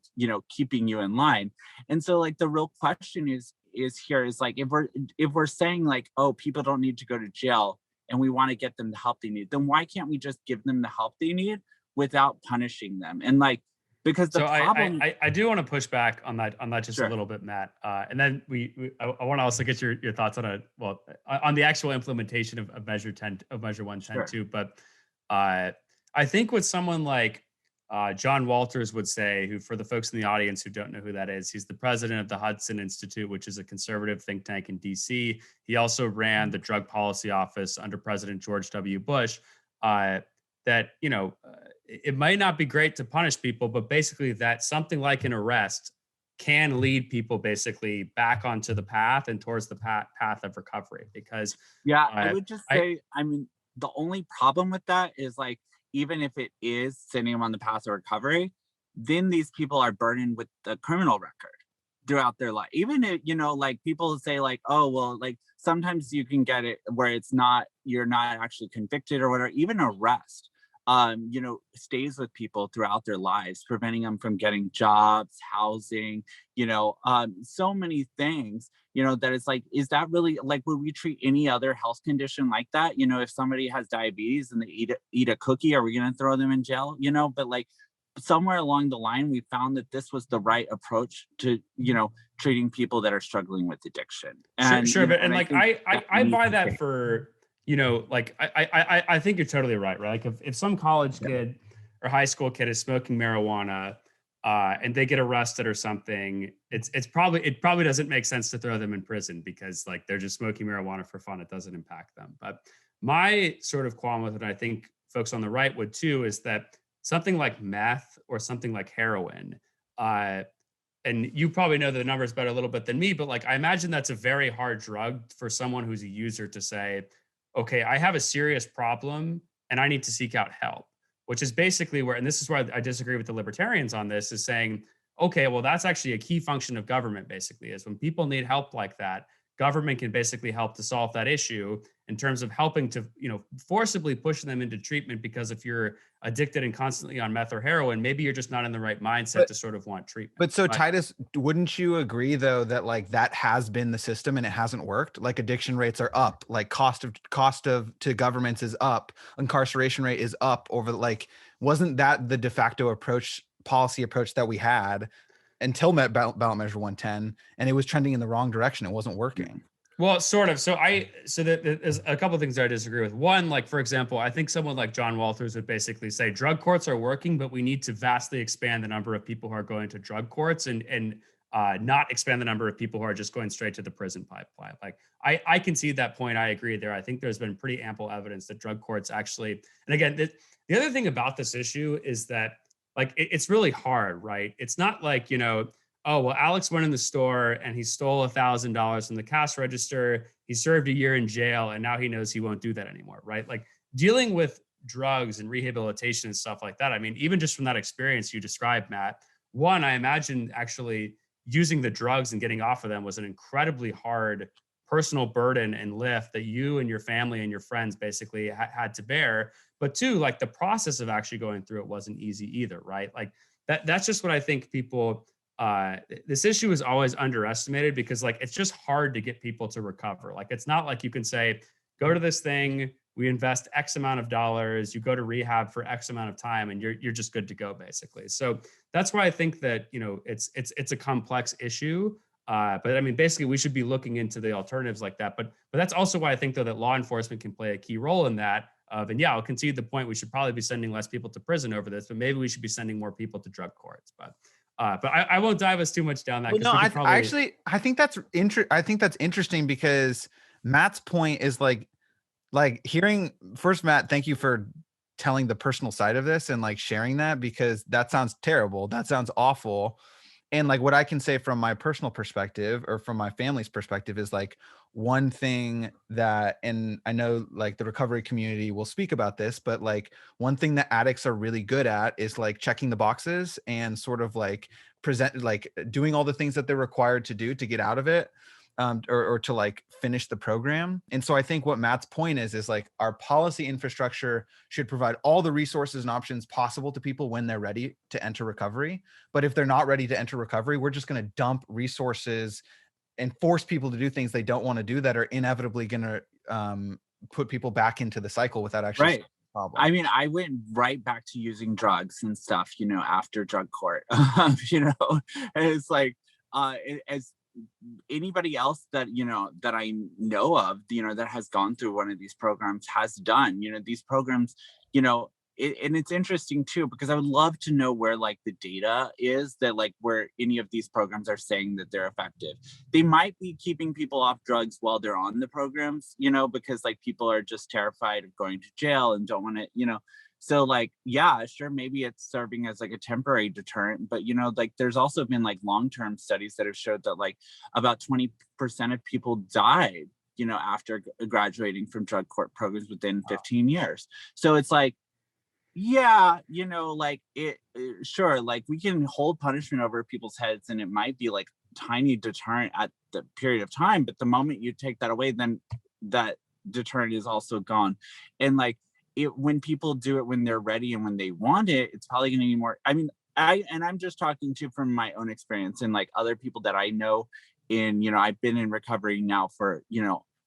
keeping you in line. And so like the real question is like, if we're saying like, oh, people don't need to go to jail and we want to get them the help they need, then why can't we just give them the help they need without punishing them? And like, because the problem, I do want to push back on that just Sure. a little bit, Matt. And then I want to also get your thoughts on the actual implementation of Measure 10 of Measure 110 Sure. too. But I think what someone like John Walters would say, who, for the folks in the audience who don't know who that is, he's the president of the Hudson Institute, which is a conservative think tank in DC. He also ran the drug policy office under President George W. Bush. That it might not be great to punish people, but basically that something like an arrest can lead people basically back onto the path and towards the path of recovery. Because Yeah, I would just I say, I mean, the only problem with that is like, even if it is sending them on the path of recovery, then these people are burdened with the criminal record throughout their life. Even if, like people say like, oh, well, like sometimes you can get it where you're not actually convicted or whatever, even arrest, stays with people throughout their lives, preventing them from getting jobs, housing, so many things, that it's like, is that really like, would we treat any other health condition like that? If somebody has diabetes and they eat a cookie, are we going to throw them in jail? But like somewhere along the line, we found that this was the right approach to, treating people that are struggling with addiction. And sure, but and I like think I needs buy to that change. for, like I think you're totally right, right? Like if some college kid or high school kid is smoking marijuana, and they get arrested or something, it probably doesn't make sense to throw them in prison because like they're just smoking marijuana for fun. It doesn't impact them. But my sort of qualm with it, I think folks on the right would too, is that something like meth or something like heroin, and you probably know the numbers better a little bit than me, but like I imagine that's a very hard drug for someone who's a user to say, okay, I have a serious problem and I need to seek out help, which is basically where, and this is where I disagree with the libertarians on this, is saying, okay, well, that's actually a key function of government, basically, is when people need help like that, government can basically help to solve that issue in terms of helping to, forcibly push them into treatment. Because if you're addicted and constantly on meth or heroin, maybe you're just not in the right mindset to sort of want treatment. But so Titus, wouldn't you agree though that like that has been the system and it hasn't worked? Like addiction rates are up, like cost of to governments is up, incarceration rate is up over like, wasn't that the de facto policy approach that we had until ballot measure 110, and it was trending in the wrong direction. It wasn't working. Well, sort of. So there's a couple of things I disagree with. One, like for example, I think someone like John Walters would basically say drug courts are working, but we need to vastly expand the number of people who are going to drug courts and not expand the number of people who are just going straight to the prison pipeline. Like I can see that point. I agree there. I think there's been pretty ample evidence that drug courts actually. And again, the other thing about this issue is that like it's really hard, right? It's not like oh, well, Alex went in the store and he stole $1,000 from the cash register. He served a year in jail and now he knows he won't do that anymore, right? Like dealing with drugs and rehabilitation and stuff like that. I mean, even just from that experience you described, Matt, one, I imagine actually using the drugs and getting off of them was an incredibly hard personal burden and lift that you and your family and your friends basically had to bear. But two, like the process of actually going through it wasn't easy either, right? Like that's just what I think people, this issue is always underestimated because like it's just hard to get people to recover. Like it's not like you can say, go to this thing, we invest X amount of dollars, you go to rehab for X amount of time, and you're just good to go, basically. So that's why I think that it's a complex issue. But I mean, basically, we should be looking into the alternatives like that. But that's also why I think though that law enforcement can play a key role in that. And yeah, I'll concede the point. We should probably be sending less people to prison over this, but maybe we should be sending more people to drug courts. But I won't dive us too much down that. Well, no, I think that's interesting because Matt's point is like hearing first, Matt, thank you for telling the personal side of this and like sharing that, because that sounds terrible. That sounds awful. And like what I can say from my personal perspective or from my family's perspective is like one thing that, and I know like the recovery community will speak about this, but like one thing that addicts are really good at is like checking the boxes and sort of like doing all the things that they're required to do to get out of it. Or to like finish the program. And so I think what Matt's point is like our policy infrastructure should provide all the resources and options possible to people when they're ready to enter recovery. But if they're not ready to enter recovery, we're just going to dump resources and force people to do things they don't want to do that are inevitably going to put people back into the cycle without actually right. Problem. I mean, I went right back to using drugs and stuff, after drug court, and it's like, as anybody else that that I know of, that has gone through one of these programs has done, these programs, and it's interesting too, because I would love to know where like the data is that like where any of these programs are saying that they're effective. They might be keeping people off drugs while they're on the programs, because like people are just terrified of going to jail and don't want to, So like, yeah, sure, maybe it's serving as like a temporary deterrent, but like there's also been like long-term studies that have showed that like about 20% of people died, after graduating from drug court programs within 15 years. So it's like, yeah, like sure, like we can hold punishment over people's heads and it might be like tiny deterrent at the period of time, but the moment you take that away, then that deterrent is also gone. And like when people do it when they're ready and when they want it, it's probably going to be more. I mean, I'm just talking to from my own experience and like other people that I know I've been in recovery now for,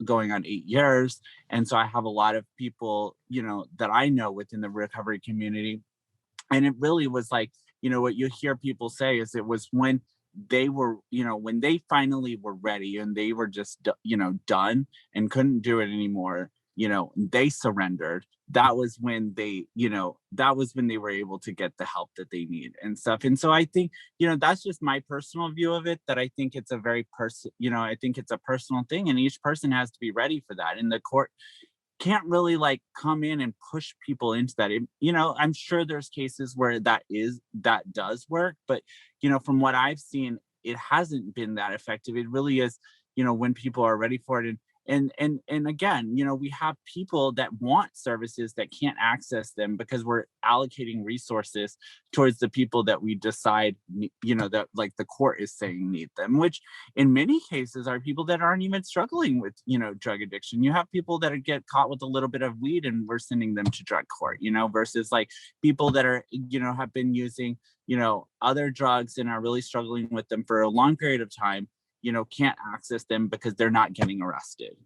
going on 8 years. And so I have a lot of people, that I know within the recovery community. And it really was like, what you hear people say is it was when they were, when they finally were ready and they were just, done and couldn't do it anymore, they surrendered. That was when they were able to get the help that they need and stuff. And so I think, that's just my personal view of it, that I think it's a very I think it's a personal thing and each person has to be ready for that. And the court can't really like come in and push people into that. I'm sure there's cases where that does work, but from what I've seen, it hasn't been that effective. It really is, when people are ready for it. And again, we have people that want services that can't access them because we're allocating resources towards the people that we decide, that like the court is saying need them, which in many cases are people that aren't even struggling with, drug addiction. You have people that get caught with a little bit of weed and we're sending them to drug court, versus like people that are, have been using, other drugs and are really struggling with them for a long period of time, can't access them because they're not getting arrested,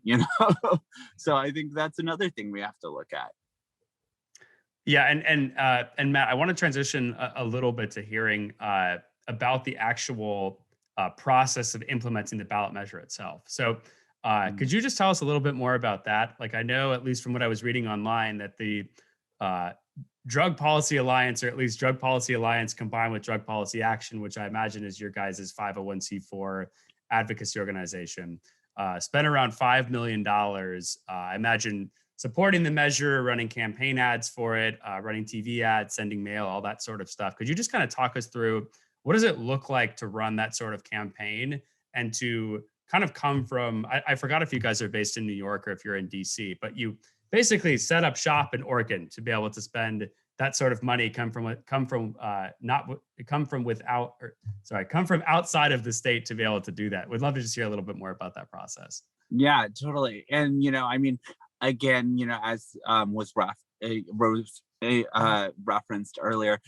So I think that's another thing we have to look at. Yeah. And Matt, I want to transition a little bit to hearing about the actual process of implementing the ballot measure itself. So could you just tell us a little bit more about that? Like, I know, at least from what I was reading online, that the Drug Policy Alliance, or at least Drug Policy Alliance combined with Drug Policy Action, which I imagine is your guys' 501c4 advocacy organization, spent around $5 million. I imagine supporting the measure, running campaign ads for it, running TV ads, sending mail, all that sort of stuff. Could you just kind of talk us through what does it look like to run that sort of campaign and to kind of come from, I forgot if you guys are based in New York or if you're in DC, but you basically set up shop in Oregon to be able to spend that sort of money, come from outside of the state to be able to do that. We'd love to just hear a little bit more about that process. Yeah, totally. And, I mean, again, as was referenced earlier,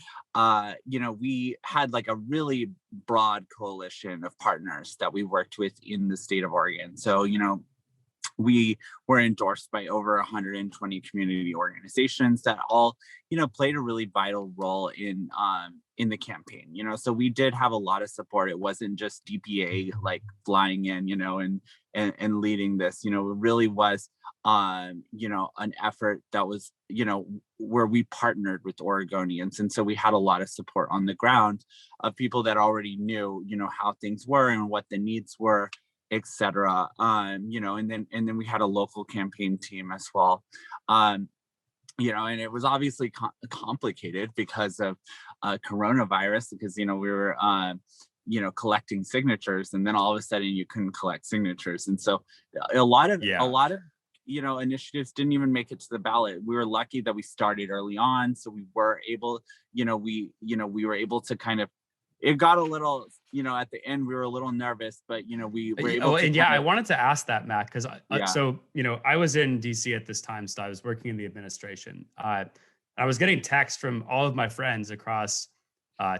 we had like a really broad coalition of partners that we worked with in the state of Oregon. So, we were endorsed by over 120 community organizations that all, played a really vital role in the campaign. So we did have a lot of support. It wasn't just DPA like flying in, and leading this. It really was, an effort that was, where we partnered with Oregonians, and so we had a lot of support on the ground of people that already knew, how things were and what the needs were, etc. And then we had a local campaign team as well. And it was obviously complicated because of coronavirus, because we were collecting signatures, and then all of a sudden you couldn't collect signatures, and so a lot of initiatives didn't even make it to the ballot. We were lucky that we started early on, so we were able, we were able to kind of. It got a little, at the end, we were a little nervous, but, we were able to. And I wanted to ask that, Matt, because I was in DC at this time, so I was working in the administration. I was getting texts from all of my friends across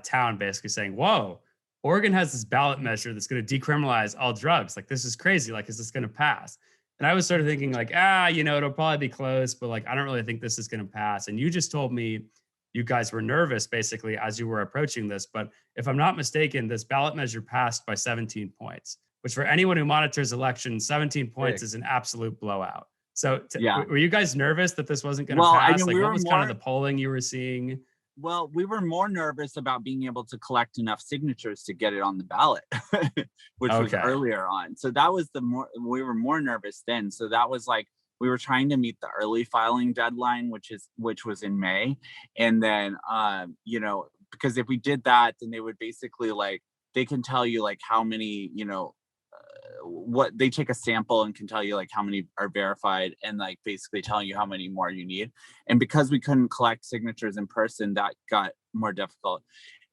town basically saying, whoa, Oregon has this ballot measure that's going to decriminalize all drugs. Like, this is crazy. Like, is this going to pass? And I was sort of thinking like, it'll probably be close, but like, I don't really think this is going to pass. And you just told me you guys were nervous basically as you were approaching this. But if I'm not mistaken, this ballot measure passed by 17 points, which for anyone who monitors elections, 17 points is an absolute blowout. So were you guys nervous that this wasn't going to pass? What was kind of the polling you were seeing? Well, we were more nervous about being able to collect enough signatures to get it on the ballot, which was earlier on. So that was we were more nervous then. So that was like we were trying to meet the early filing deadline, which was in May. And then, you know, because if we did that, then they would basically like, they can tell you like how many, you know, what they take a sample and can tell you like how many are verified and like basically telling you how many more you need. And because we couldn't collect signatures in person, that got more difficult.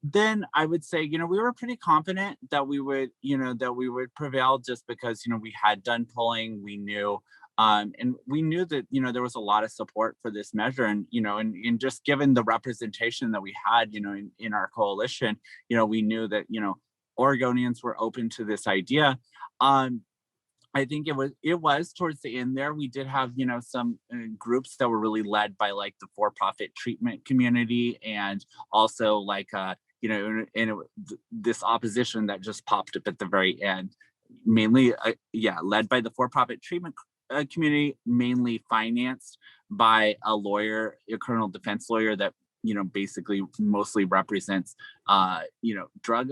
Then I would say, you know, we were pretty confident that we would, you know, that we would prevail just because, you know, we had done polling, we knew, and we knew that, you know, there was a lot of support for this measure. And, you know, and just given the representation that we had, you know, in our coalition, you know, we knew that, you know, Oregonians were open to this idea. I think it was towards the end there. We did have, you know, some groups that were really led by like the for-profit treatment community, and also like you know, this opposition that just popped up at the very end, mainly led by the for-profit treatment community, mainly financed by a lawyer, a criminal defense lawyer that, you know, basically mostly represents you know, drug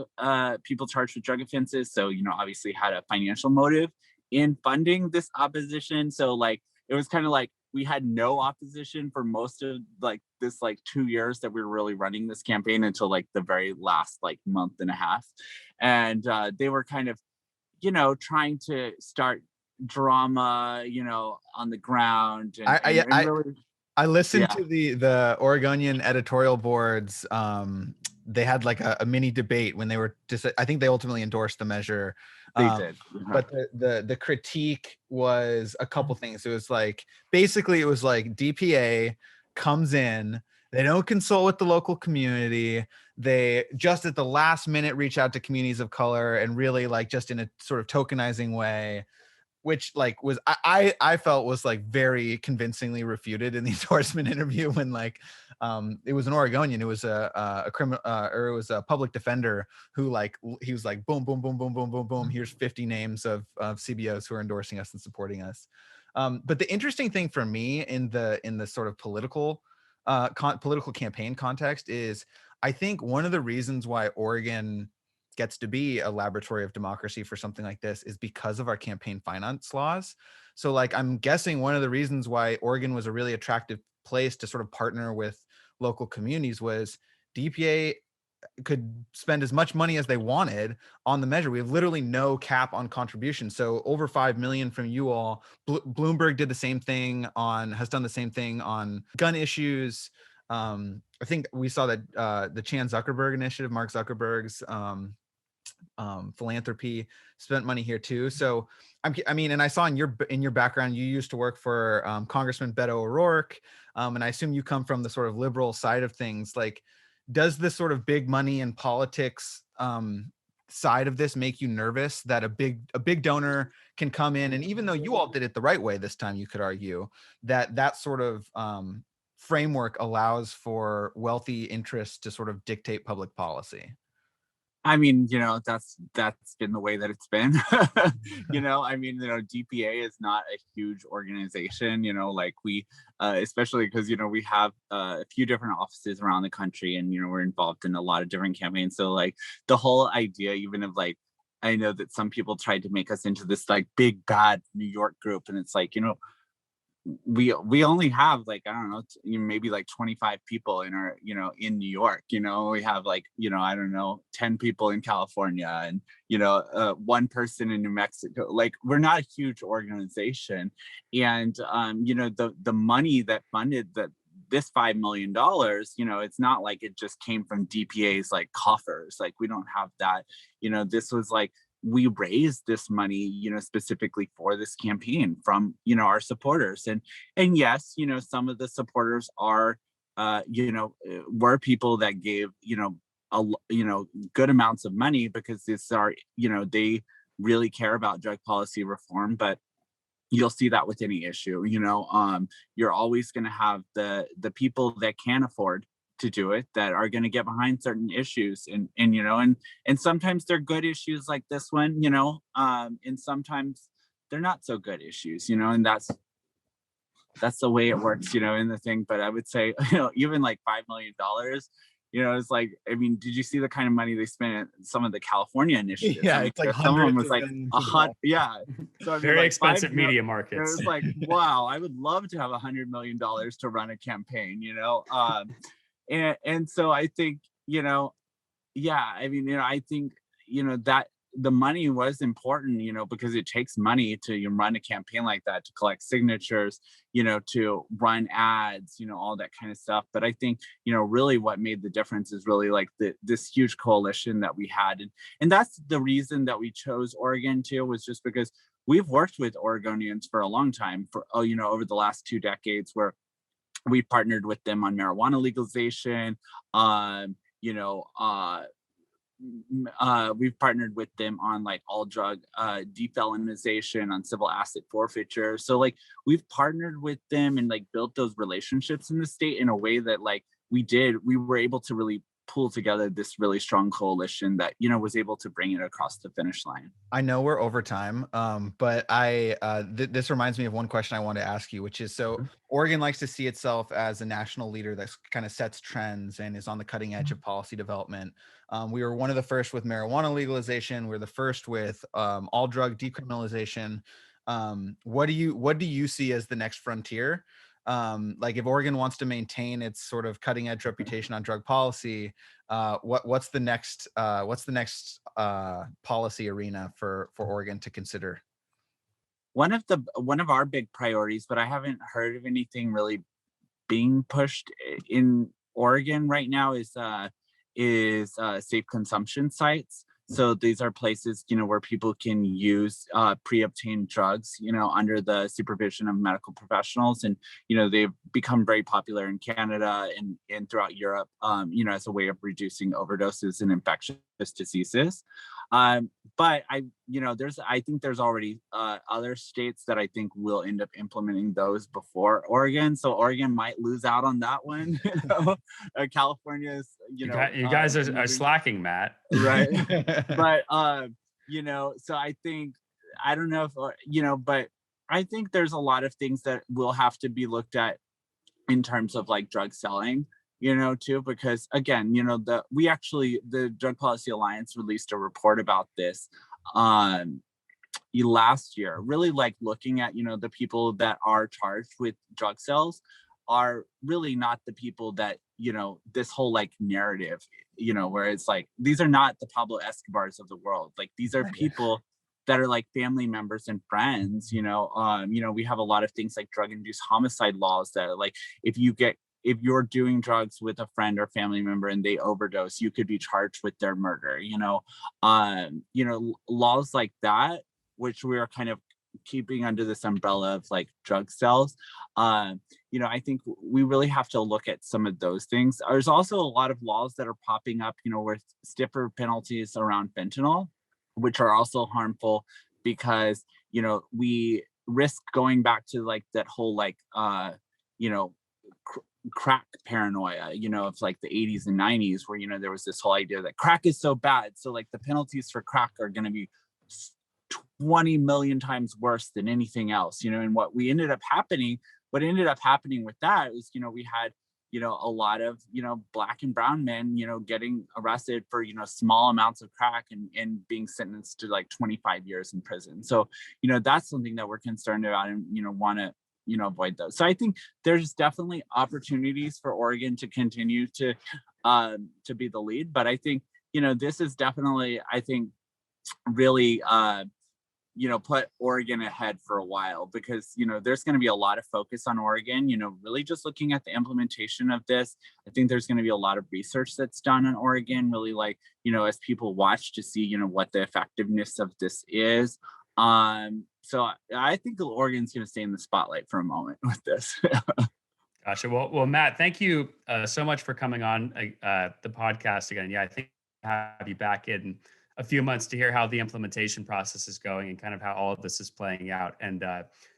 people charged with drug offenses. So, you know, obviously had a financial motive in funding this opposition. So like it was kind of like we had no opposition for most of like this like 2 years that we were really running this campaign until like the very last like month and a half. And they were kind of, you know, trying to start drama, you know, on the ground. I listened to the Oregonian editorial boards. They had like a mini debate when they were just, I think they ultimately endorsed the measure. They did. But the critique was a couple things. It was like, basically it was like DPA comes in, they don't consult with the local community. They just at the last minute reach out to communities of color and really like just in a sort of tokenizing way, which like was I felt was like very convincingly refuted in the endorsement interview when like it was an Oregonian, it was a criminal or it was a public defender who like he was like boom boom boom boom boom boom boom, here's 50 names of CBOs who are endorsing us and supporting us. But the interesting thing for me in the sort of political campaign context is I think one of the reasons why Oregon gets to be a laboratory of democracy for something like this is because of our campaign finance laws. So like, I'm guessing one of the reasons why Oregon was a really attractive place to sort of partner with local communities was DPA could spend as much money as they wanted on the measure. We have literally no cap on contributions. So over 5 million from you all. Bloomberg did the same thing has done the same thing on gun issues. I think we saw that the Chan Zuckerberg initiative, Mark Zuckerberg's philanthropy spent money here too. So I mean, and I saw in your background, you used to work for Congressman Beto O'Rourke, and I assume you come from the sort of liberal side of things. Like, does this sort of big money and politics side of this make you nervous that a big donor can come in, and even though you all did it the right way this time, you could argue that sort of framework allows for wealthy interests to sort of dictate public policy? I mean, you know, that's been the way that it's been. You know, I mean, you know, DPA is not a huge organization, you know, like we, especially because, you know, we have a few different offices around the country and, you know, we're involved in a lot of different campaigns. So like the whole idea, even of like, I know that some people tried to make us into this like big bad New York group. And it's like, you know, we only have like, I don't know, maybe like 25 people in our, you know, in New York. You know, we have like, you know, I don't know, 10 people in California and, you know, one person in New Mexico. Like, we're not a huge organization. And you know, the money that funded this $5 million, you know, it's not like it just came from DPA's like coffers. Like, we don't have that. You know, this was like, we raised this money, you know, specifically for this campaign from, you know, our supporters. And yes, you know, some of the supporters are, you know, were people that gave, you know, good amounts of money because these are, you know, they really care about drug policy reform. But you'll see that with any issue, you know, you're always going to have the people that can afford to do it that are going to get behind certain issues and you know, and sometimes they're good issues like this one, you know, and sometimes they're not so good issues, you know, and that's the way it works, you know, in the thing. But I would say, you know, even like $5 million, It's like, I mean, did you see the kind of money they spent at some of the California initiatives? Yeah, I mean, it's like some of them hundreds was of like millions a of hundred. dollars. Yeah. So I mean, Very like expensive 5 mil- media It markets. was like, wow, I would love to have $100 million to run a campaign, and so I think, yeah, I mean, I think, that the money was important, because it takes money to run a campaign like that, to collect signatures, to run ads, all that kind of stuff. But I think, really what made the difference is really like this huge coalition that we had. And that's the reason that we chose Oregon too, was just because we've worked with Oregonians for a long time, over the last 2 decades, where we partnered with them on marijuana legalization, we've partnered with them on like all drug defelonization, on civil asset forfeiture. So like we've partnered with them and like built those relationships in the state in a way that like we were able to really pull together this really strong coalition that was able to bring it across the finish line. I know we're over time, but this reminds me of one question I want to ask you, which is, so Oregon likes to see itself as a national leader that kind of sets trends and is on the cutting edge of policy development. We were one of the first with marijuana legalization. We're the first with all drug decriminalization. What do you see as the next frontier? Like if Oregon wants to maintain its sort of cutting edge reputation on drug policy, what's the next policy arena for Oregon to consider? One of our big priorities, but I haven't heard of anything really being pushed in Oregon right now, is safe consumption sites. So these are places, where people can use pre-obtained drugs, under the supervision of medical professionals. And, they've become very popular in Canada and throughout Europe, as a way of reducing overdoses and infectious diseases. But I think there's already other states that I think will end up implementing those before Oregon. So Oregon might lose out on that one. California's, you guys are slacking, Matt. Right. But so I think, I don't know if but I think there's a lot of things that will have to be looked at in terms of like drug selling, too, because again, the Drug Policy Alliance released a report about this last year, really like looking at, the people that are charged with drug sales are really not the people that, this whole like narrative, where it's like, these are not the Pablo Escobars of the world. Like these are people that are like family members and friends, we have a lot of things like drug-induced homicide laws that are like, if you're doing drugs with a friend or family member and they overdose, you could be charged with their murder, laws like that, which we are kind of keeping under this umbrella of like drug sales. I think we really have to look at some of those things. There's also a lot of laws that are popping up, with stiffer penalties around fentanyl, which are also harmful because, we risk going back to like that whole like, crack paranoia, of like the 80s and 90s, where, there was this whole idea that crack is so bad. So like the penalties for crack are going to be 20 million times worse than anything else, and what ended up happening with that was, we had, a lot of, Black and brown men, getting arrested for, small amounts of crack and being sentenced to like 25 years in prison. So, that's something that we're concerned about and, want to, avoid those. So I think there's definitely opportunities for Oregon to continue to be the lead. But I think, this is definitely, I think, really, put Oregon ahead for a while, because, there's going to be a lot of focus on Oregon, really just looking at the implementation of this. I think there's going to be a lot of research that's done on Oregon, really like, as people watch to see, what the effectiveness of this is. So I think Oregon's going to stay in the spotlight for a moment with this. Gotcha. Well, Matt, thank you so much for coming on the podcast again. Yeah, I think I'll have you back in a few months to hear how the implementation process is going and kind of how all of this is playing out. And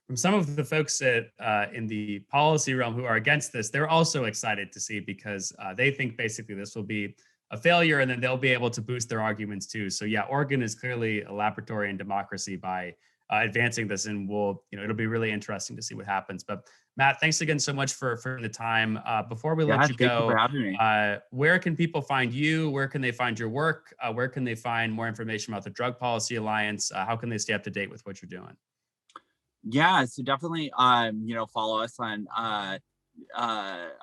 from some of the folks in the policy realm who are against this, they're also excited to see, because they think basically this will be a failure and then they'll be able to boost their arguments too. So yeah, Oregon is clearly a laboratory in democracy by advancing this, and it'll be really interesting to see what happens. But Matt, thanks again so much for the time. Before we let you thank you go, for having me. where can people find you? Where can they find your work? Where can they find more information about the Drug Policy Alliance? How can they stay up to date with what you're doing? Yeah, so definitely, follow us on our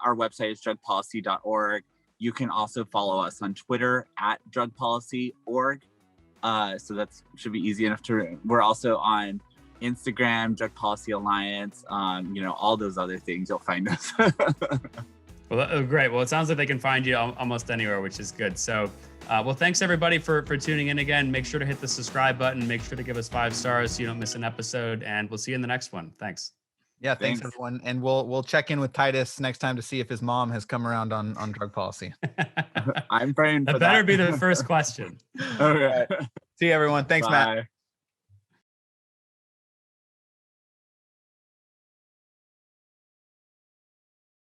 website is drugpolicy.org. You can also follow us on Twitter at drugpolicy.org. So that should be easy enough to. We're also on Instagram, Drug Policy Alliance. All those other things, you'll find us. Well, great. Well, it sounds like they can find you almost anywhere, which is good. So, thanks everybody for tuning in again. Make sure to hit the subscribe button. Make sure to give us 5 stars so you don't miss an episode. And we'll see you in the next one. Thanks. Yeah, thanks everyone. And we'll check in with Titus next time to see if his mom has come around on drug policy. I'm praying for that. Better be the first question. All right. See you, everyone. Thanks, Bye. Matt.